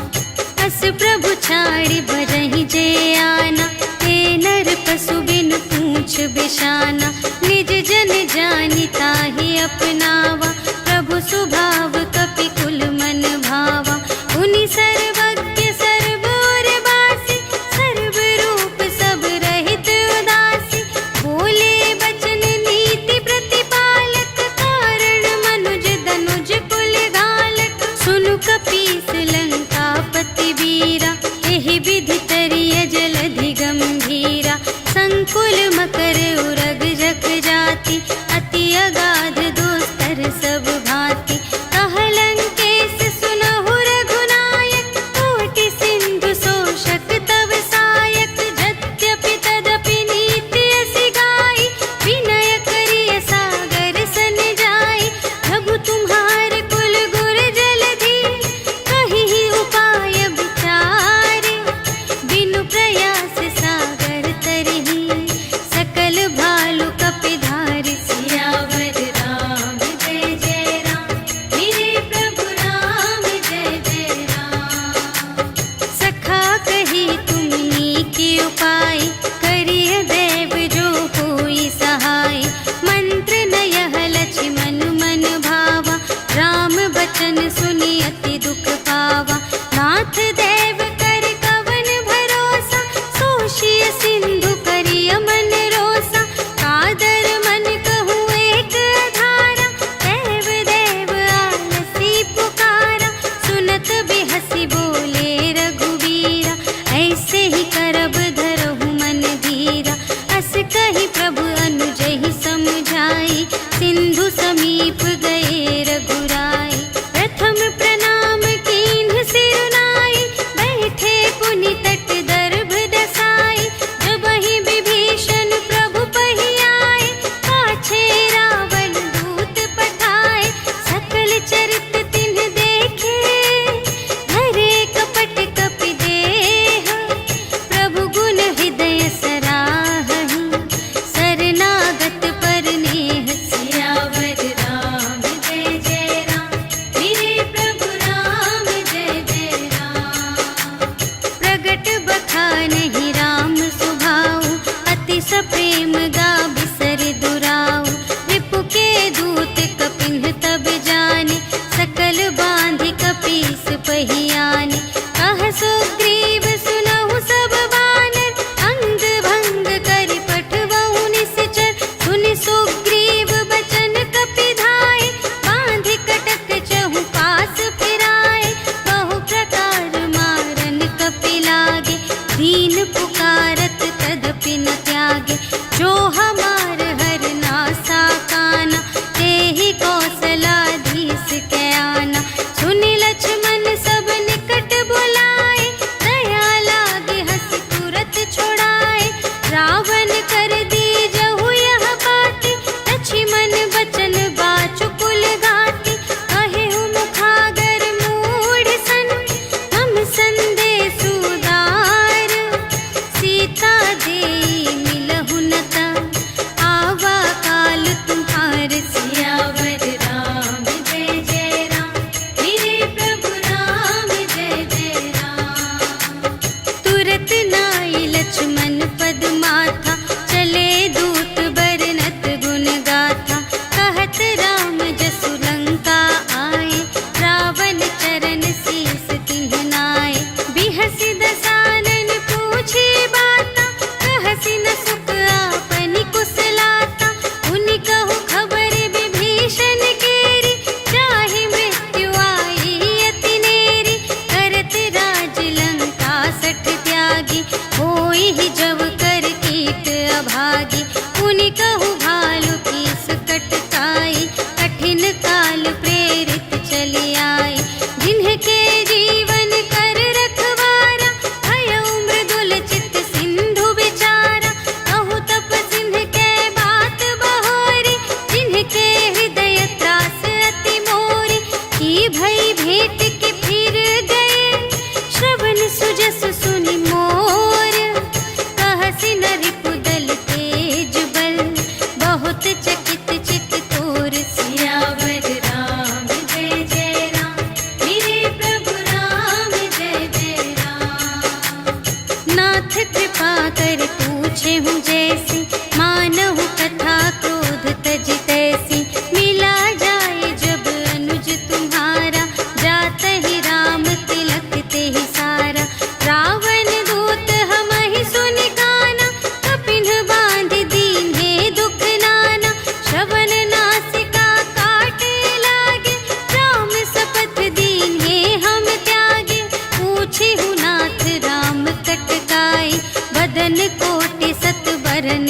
अस प्रभु छाड़ी भरहि जे आना ते नर पशु बिनु पूछ बिशाना। निज जन जानि ताहि अपनावा प्रभु स्वभाव कपि कुल मन भावा। उनि सर्वज्ञ सर्वोर बासी सर्व रूप सब रहित उदासी। बोले बचन नीति प्रतिपालक कारण मनुज धनुज कुल घालक। सुनु कपीस लंकापति वीरा एहि विधि तरिय जलधि गंभीरा। संकुल मकर उरग जख जाति अति अगाध दोस्तर सब भांति। कहलंकेश सुनहु रघुनायक कोटि सिंधु शोषक तव सायक। यद्यपि तदपि नीति असि गाई विनय करिय सागर सन जाई। प्रभु तुम्हारे कुल गुर जलधि कहिहि उपाय विचारे। बिनु प्रयास सागर तरहि सकल भालु कपिधारि। सियावर राम जय जय राम मेरे प्रभु राम जय जय राम। सखा कही तुमनी के उपाय करिय देव जो होई सहाय। मंत्र नयह लक्ष्मण मन भावा राम बचन सुनि अति दुख पावा। नाथ देव कर कवन भरोसा सोषिय सिंधु करिय मन रोसा। कादर मन कहूँ एक अधारा देव देव आलसी पुकारा। सुनत बिहसी बोले रघुवीरा ऐसे ही करब धरहु मन धीरा। अस कही प्रभु अनुजहि समझाई सिंधु समीप गए रघुराई। प्रथम प्रणाम कीन्ह सिरुनाई बैठे पुनि तट दर्भ दसाई। जबहि विभीषण प्रभु पहि आए पाछे रावण दूत पठाए। सकल चरित तिन्ह देखे धरे कपट कपि देह। प्रभु गुण हृदय सराहहि शरणागत पर नेह। सियावर राम जय जय राम मेरे प्रभु राम जय जय राम। प्रगट बखानहि राम सुभाऊ अति सप्रेम गा बिसर दुराऊ। रिपु के दूत कपिन्ह तब जाने सकल बांधि कपीस पहियाने। कह सुग्रीव सुनहु सब बानर अंग भंग करि पठवहु निश्चर। सुनि सुग्रीव बचन कपिधाय बांधि कटक चहु पास फिराए। बहु प्रकार मारन कपि लागे दीन पुकारत तदपि न त्यागे। जो हमार हर नासा काना तेहि कौशलाधीश के आना। सुनि लक्ष्मण सब निकट बुलाए दया लागे हंसी तुरत छुड़ाए। रावण कर दीजहु यह बाती लक्ष्मण बचन बाचु कुल घाती। कहेहु मुखागर मूढ़ सन हम संदेश उदार। सीता देई मिलहु न ता आवा काल तुम्हार। सियावर राम जय जय राम मेरे प्रभु राम जय जय राम। तुरत नाई लक्ष्मण पद माथा चले दूत बरनत गुण गाथा। कहत राम जसु लंका आए रावण चरण शीस तिन्ह नाए। बिहसि दसानन पूछे बाता कहसि न सुख आपनि कुशलाता। उनि कहु खबर विभीषण केरी चाहि मृत्यु आई अति नेरी। करत राज लंका सठ त्यागी होई ही जब कर कीट अभागी। उनि कहु भालु कीस कटकाई कठिन काल प्रेरित चली आई। जिन्हके जीवन कर रखवारा भयउ मृदुल चित सिंधु विचारा। कहु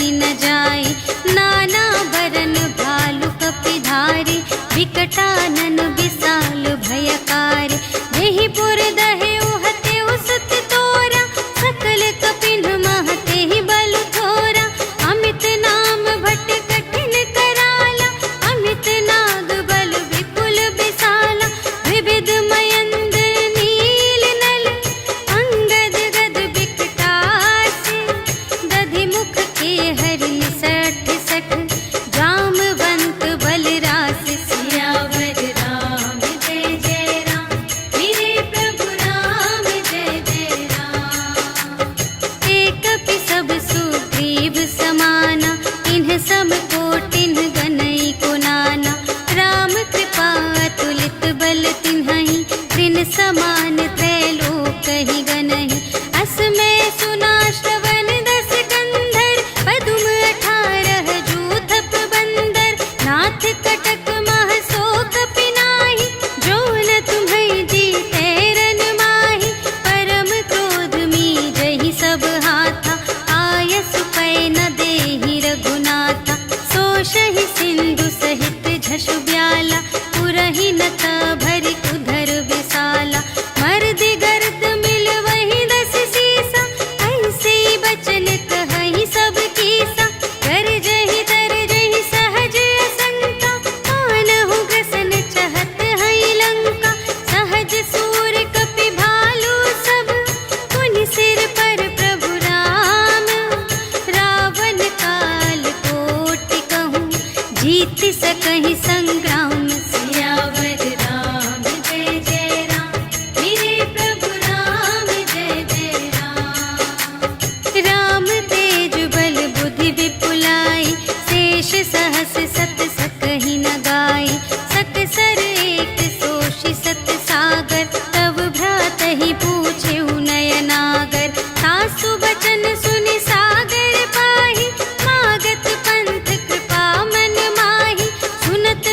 बनि न जाय। नाना बरन भालु कपिधारी, विकटानन विशाल भयकारी। देहि पुर दहे उहते उसत तोरा, सकल कपिन महते ही बल थोरा। अमित नाम भट कठिन कराला, अमित नाग बल विपुल विशाला। विविध मयंद्र नील नल, अंगद गद विकटासी। दधि मुख के हरि सठ सठ, जामवंत बलरास। सियावर राम जय जय राम, मेरे प्रभु राम जय जय राम। एक कपि सब सुग्रीव समाना, इन्ह सम कोटिन गनई को नाना। राम कृपा अतुलित बल तिन्हहि, त्रिन समान त्रैलोकहि गनहि। असमय सुना श्रवण दस कंधर, पदुम 18 जूथप बंदर। नाथ कटक मह सो कपि नाही, जो न तुम्है जीतै रन माही। परम क्रोध मीजहि सब हाथा, आयसु पै न देहि रघुनाथा। सोषहि सिंधु सहित झषु ब्याला, पुरहि नत भरि उधर विशाला। मर्दि गर्द मिल वही 10 सीसा, ऐसे बचन कहहि सब कीसा। गरजहि तरजहि सहज असंका, मानहु ग्रसन चहत हई लंका। सहज सूर कपि भालु सब, पुनि सिर पर प्रभु राम। रावण काल कोटि कहूँ, जीत सकहि संग्राम। सियावर राम जय जय राम, मेरे प्रभु राम जय जय राम। राम तेज बल बुद्धि विपुलाई, शेष सहस सत सकहि न गाय। सकसर एक सोषि सत सागर, तब भ्रातहि पूछेहु नयनागर। तासु बचन सुनि सागर पाहि, मागत पंथ कृपा मन माहि। सुनत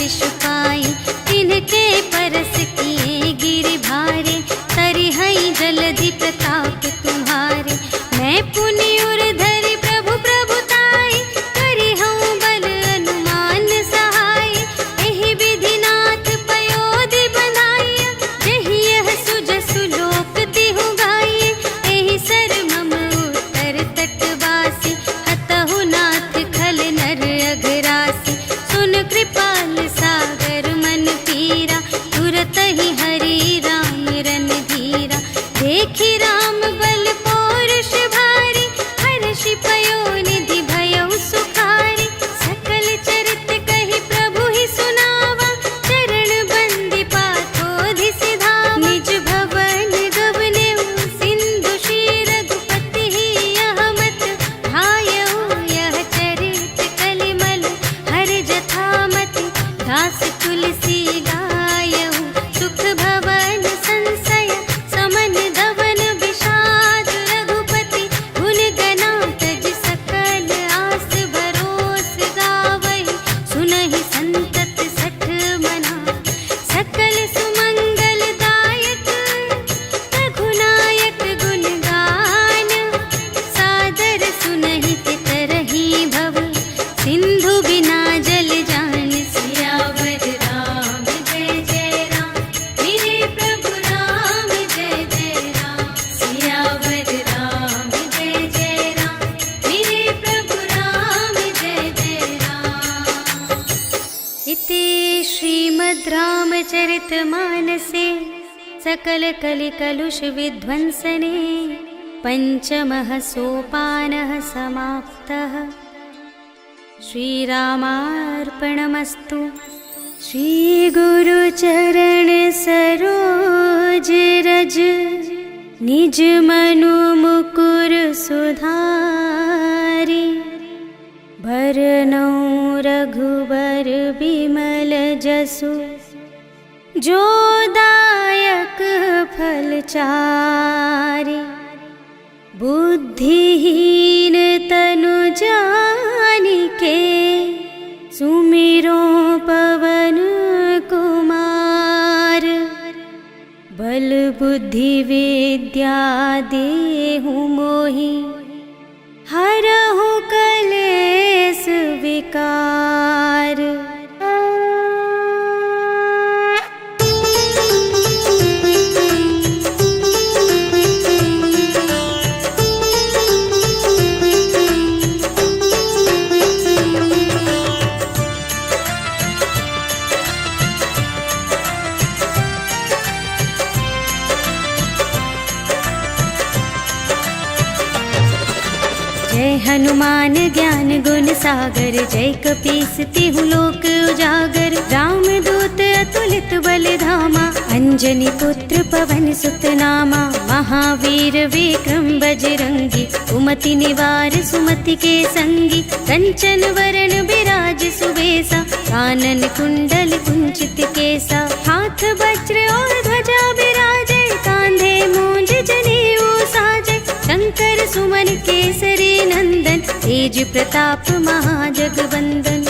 शिशुपाई, तिनके परस किए गिरि भारे, तरिहई जलधि प्रताप तुम्हारे। मैं पुनि उर धरि प्रभु प्रभुताई, करिहऊँ बल अनुमान सहाय। एहि विधिनाथ पयोधि बनाय, जहि यह सुजसु लोक तिहु गाय। एहि सर मम उत्तर तटवासी, हतहु नाथ खल नर अघरासी। सुन कृपाल सागर मन पीरा, तुरत ही हरि राम रन धीरा। देखि राम बल पौरुष भारी, हर्षि पयोनिधि भयउ सुखारी। सकल चरित कहि प्रभु ही सुनावा, चरण बंदी पाथोधि सिधावा। निज भवन गवनेउ सिंधु श्री रघुपति ही, यह मत भायउ यह चरित कलिमल हर जथामति। दास तुलसी गायउ सुख भवन संशय, समन धवन विषाद रघुपति। गुण गना तज सकल आस भरोस गावहि, सुनहि संतत सठ मना। सकल सुमंगल दायक रघुनायक गुण गान, सादर सुनहि तितरहि भव, सिंधु बिना जल जान। सियावर राम जय जय राम, मेरे प्रभु राम जय जय राम। सियावर राम जय जय राम, मेरे प्रभु राम जय जय राम। इति श्रीमद् रामचरितमानसे सकल कलिकलुष विध्वंसने, पंचमः सोपानः समाप्तः। श्रीरामार्पणमस्तु। श्री गुरु चरण सरोज रज, निज मनु मुकुर सुधारी। भरनउँ रघुबर बिमल जसु, जो दायक फल चारि। बुद्धिहीन तनु जानिके, सुमिरो पवन कुमार। बल बुद्धि विद्या देहु मोहि, हरहु कलेस विकार। जय हनुमान ज्ञान गुण सागर, जय कपीस तिहु लोक उजागर। राम दूत अतुलित बल धामा, अंजनी पुत्र पवन सुत नामा। महावीर विक्रम बजरंगी, कुमति निवार सुमति के संगी। कंचन वरण बिराज सुबेसा, कानन कुंडल कुंचित केसा। हाथ वज्र और ध्वजा बिराजे, कांधे मूंज जनेऊ साजे। शंकर सुमन केसरी नंदन, तेज प्रताप महाजगवंदन।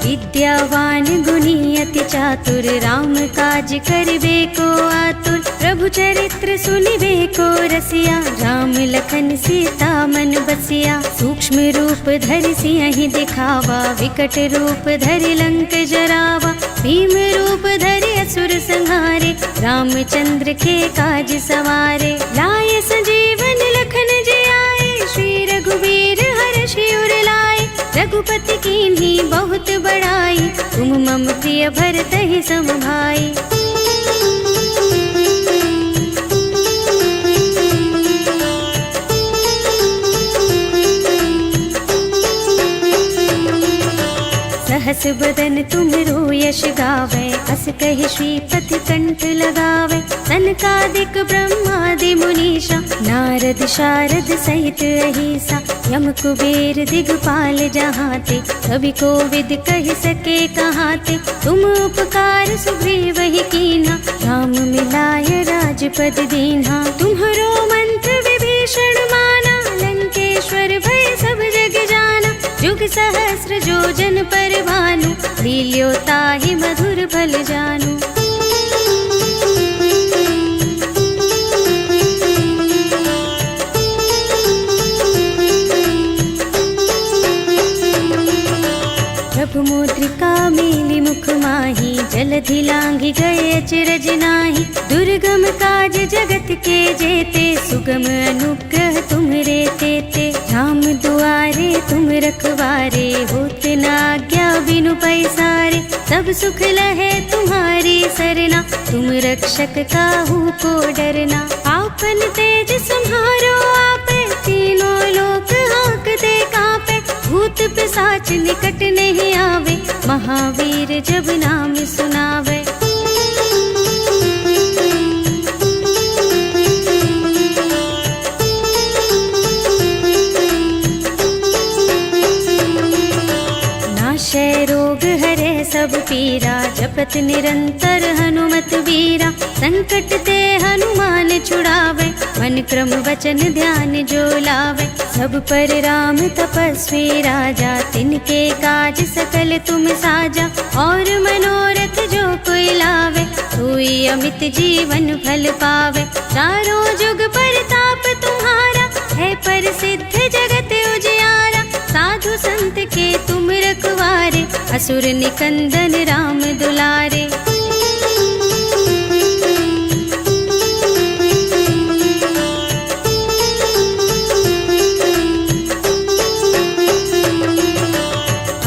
विद्यावान गुणी अति चातुर, राम काज करिबे को आतुर। प्रभु चरित्र सुनिबे को रसिया, राम लखन सीता मन बसिया। सूक्ष्म रूप धरि सियहि दिखावा, विकट रूप धरि लंक जरावा। भीम रूप धरि असुर संहारे, रामचंद्र के काज सवारे। लाए संजीवन लखन जियाए, श्री रघुवीर हर्षि उर लाए। रघुपति कीन्ही बहुत बड़ाई, तुम मम प्रिय भरतहि सम भाई। सहस बदन तुमरो यश गावे, अस कहि श्रीपति कंठ लगावे। सनकादिक ब्रह्मादि मुनि विभीषा। नारद शारद सहित अहिसा, यम कुबेर दिगपाल जहाँ ते। कवि कोविद कह सके कहाँ ते, तुम उपकार सुग्रीव ही कीन्हा। राम मिलाय राजपद दीन्हा, तुम्हरो मंत्र विभीषण माना। लंकेश्वर भय सब जग जाना, जुग सहस्र जोजन पर भानु। लील्यो ताहि मधुर फल जानु। प्रभु मुद्रिका मेलि मुख माहि, जलधि लांघि गए अचरज नाहि। दुर्गम काज जगत के जेते, सुगम अनुग्रह तुम्हरे तेते। राम दुआरे तुम रखवारे, होत न आज्ञा बिनु पैसारे। सब सुख लहे तुम्हारी सरना, तुम रक्षक काहू को डरना। आपन तेज सम्हारो आपे, तीनों लोक हाँकते कांपे। भूत पिशाच निकट नहीं आवे, महावीर जब नाम सुनावे। नाशय रोग हरे सब पीरा, जपत निरंतर हनुमत वीरा। संकट ते हनुमान छुड़ावे, मन क्रम वचन ध्यान जो लावे। सब पर राम तपस्वी राजा, तिनके काज सकल तुम साजा। और मनोरथ जो कोई लावे, सोई अमित जीवन फल पावे। चारों जुग परताप तुम्हारा, है प्रसिद्ध जगत उजियारा। साधु संत के तुम रखवारे, असुर निकंदन राम दुलारे।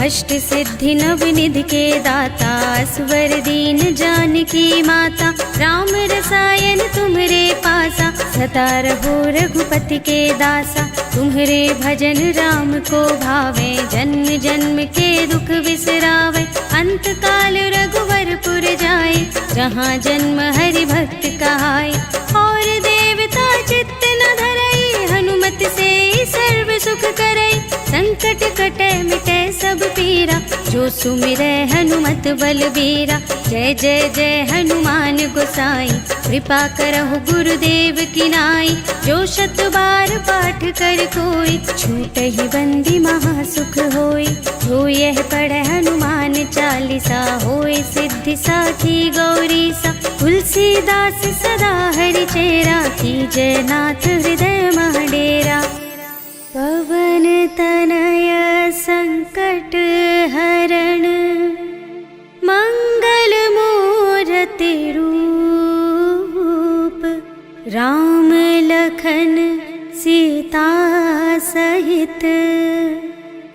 अष्ट सिद्धि नव निधि के दाता, स्वर दीन जानकी माता। राम रसायन तुम्हरे पासा, सदा रहो रघुपति के दासा। तुम्हरे भजन राम को भावे, जन्म जन्म के दुख बिसरावे। अंत काल रघुवरपुर जाए, जहाँ जन्म हरि भक्त कहाए। और देवता चित्त न धरई, हनुमत से सर्व सुख करई। संकट कटे मिटे सब पीरा, जो सुमिरै हनुमत बलबीरा। जय जय जय हनुमान गोसाई, कृपा करहु गुरुदेव की नाई। जो शत बार पाठ कर कोई, छूटहि बंदी महासुख होई। जो यह पढ़े हनुमान चालीसा, होय सिद्धि साखी गौरीसा। तुलसीदास सदा हरि चेरा, कीजय नाथ हृदय मह डेरा। पवन तनय संकट हरण, मंगल मूरति रूप। राम लखन सीता सहित,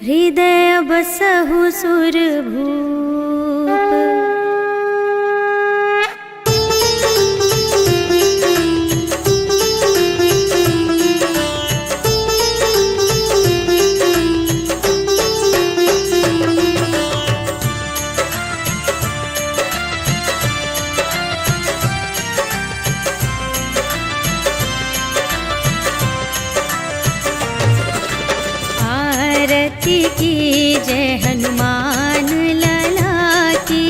हृदय बसहु सुरभूप। की जय हनुमान लला की,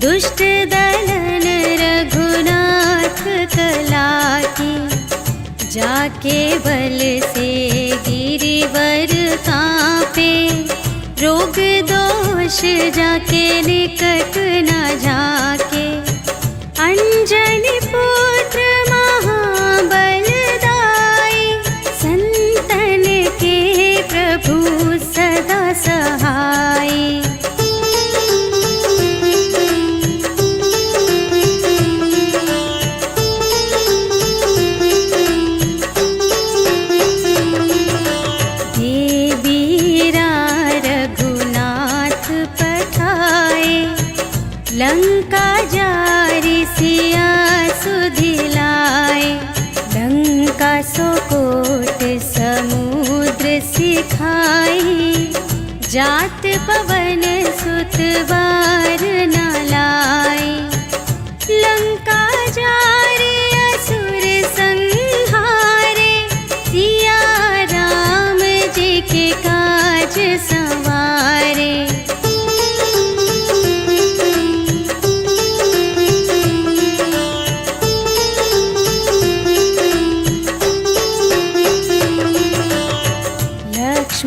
दुष्ट दलन रघुनाथ कला की। जाके बल से गिरिवर कांपे, रोग दोष जाके निकट न झाके। अंजनी पुत्र महाबल दाई, संतन के प्रभु सदा सहाय। देवीरा रघुनाथ पठाए, लंका जारि सिया सुधिलाए। लंका सोकोट समुद्र सिखाई, जात पवन सुत बार न लाई। लंका जारि असुर संहाई,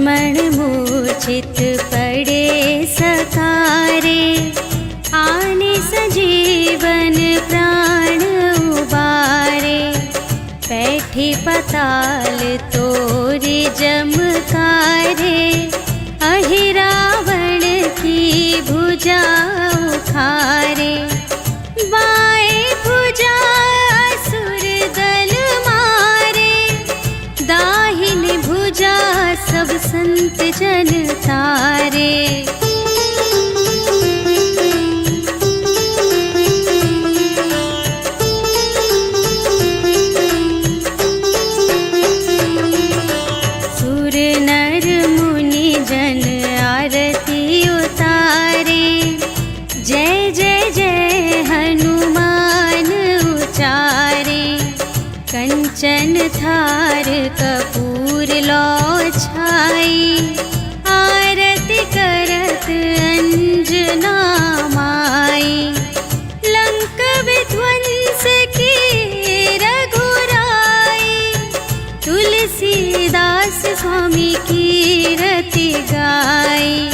लक्ष्मण मूर्छित पड़े सकारे, आने सजीवन प्राण उबारे। बैठे पताल तोरे जमकारे, अहि रावण की भुजा उखारे। बाएं भुजा असुर दल मारे, दाहिनी भुजा सब संत जन तारे। सुर नर मुनि जन आरती उतारे, जय जय जय हनुमान उचारे। कंचन थार कपूर लो छाई, आरती करत अंजना माई। लंक विध्वंस की रघुराई, तुलसीदास स्वामी की रति गाई।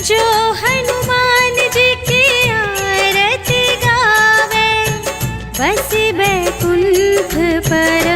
जो हनुमान जी की आरती गावे, बस बैकुंठ पर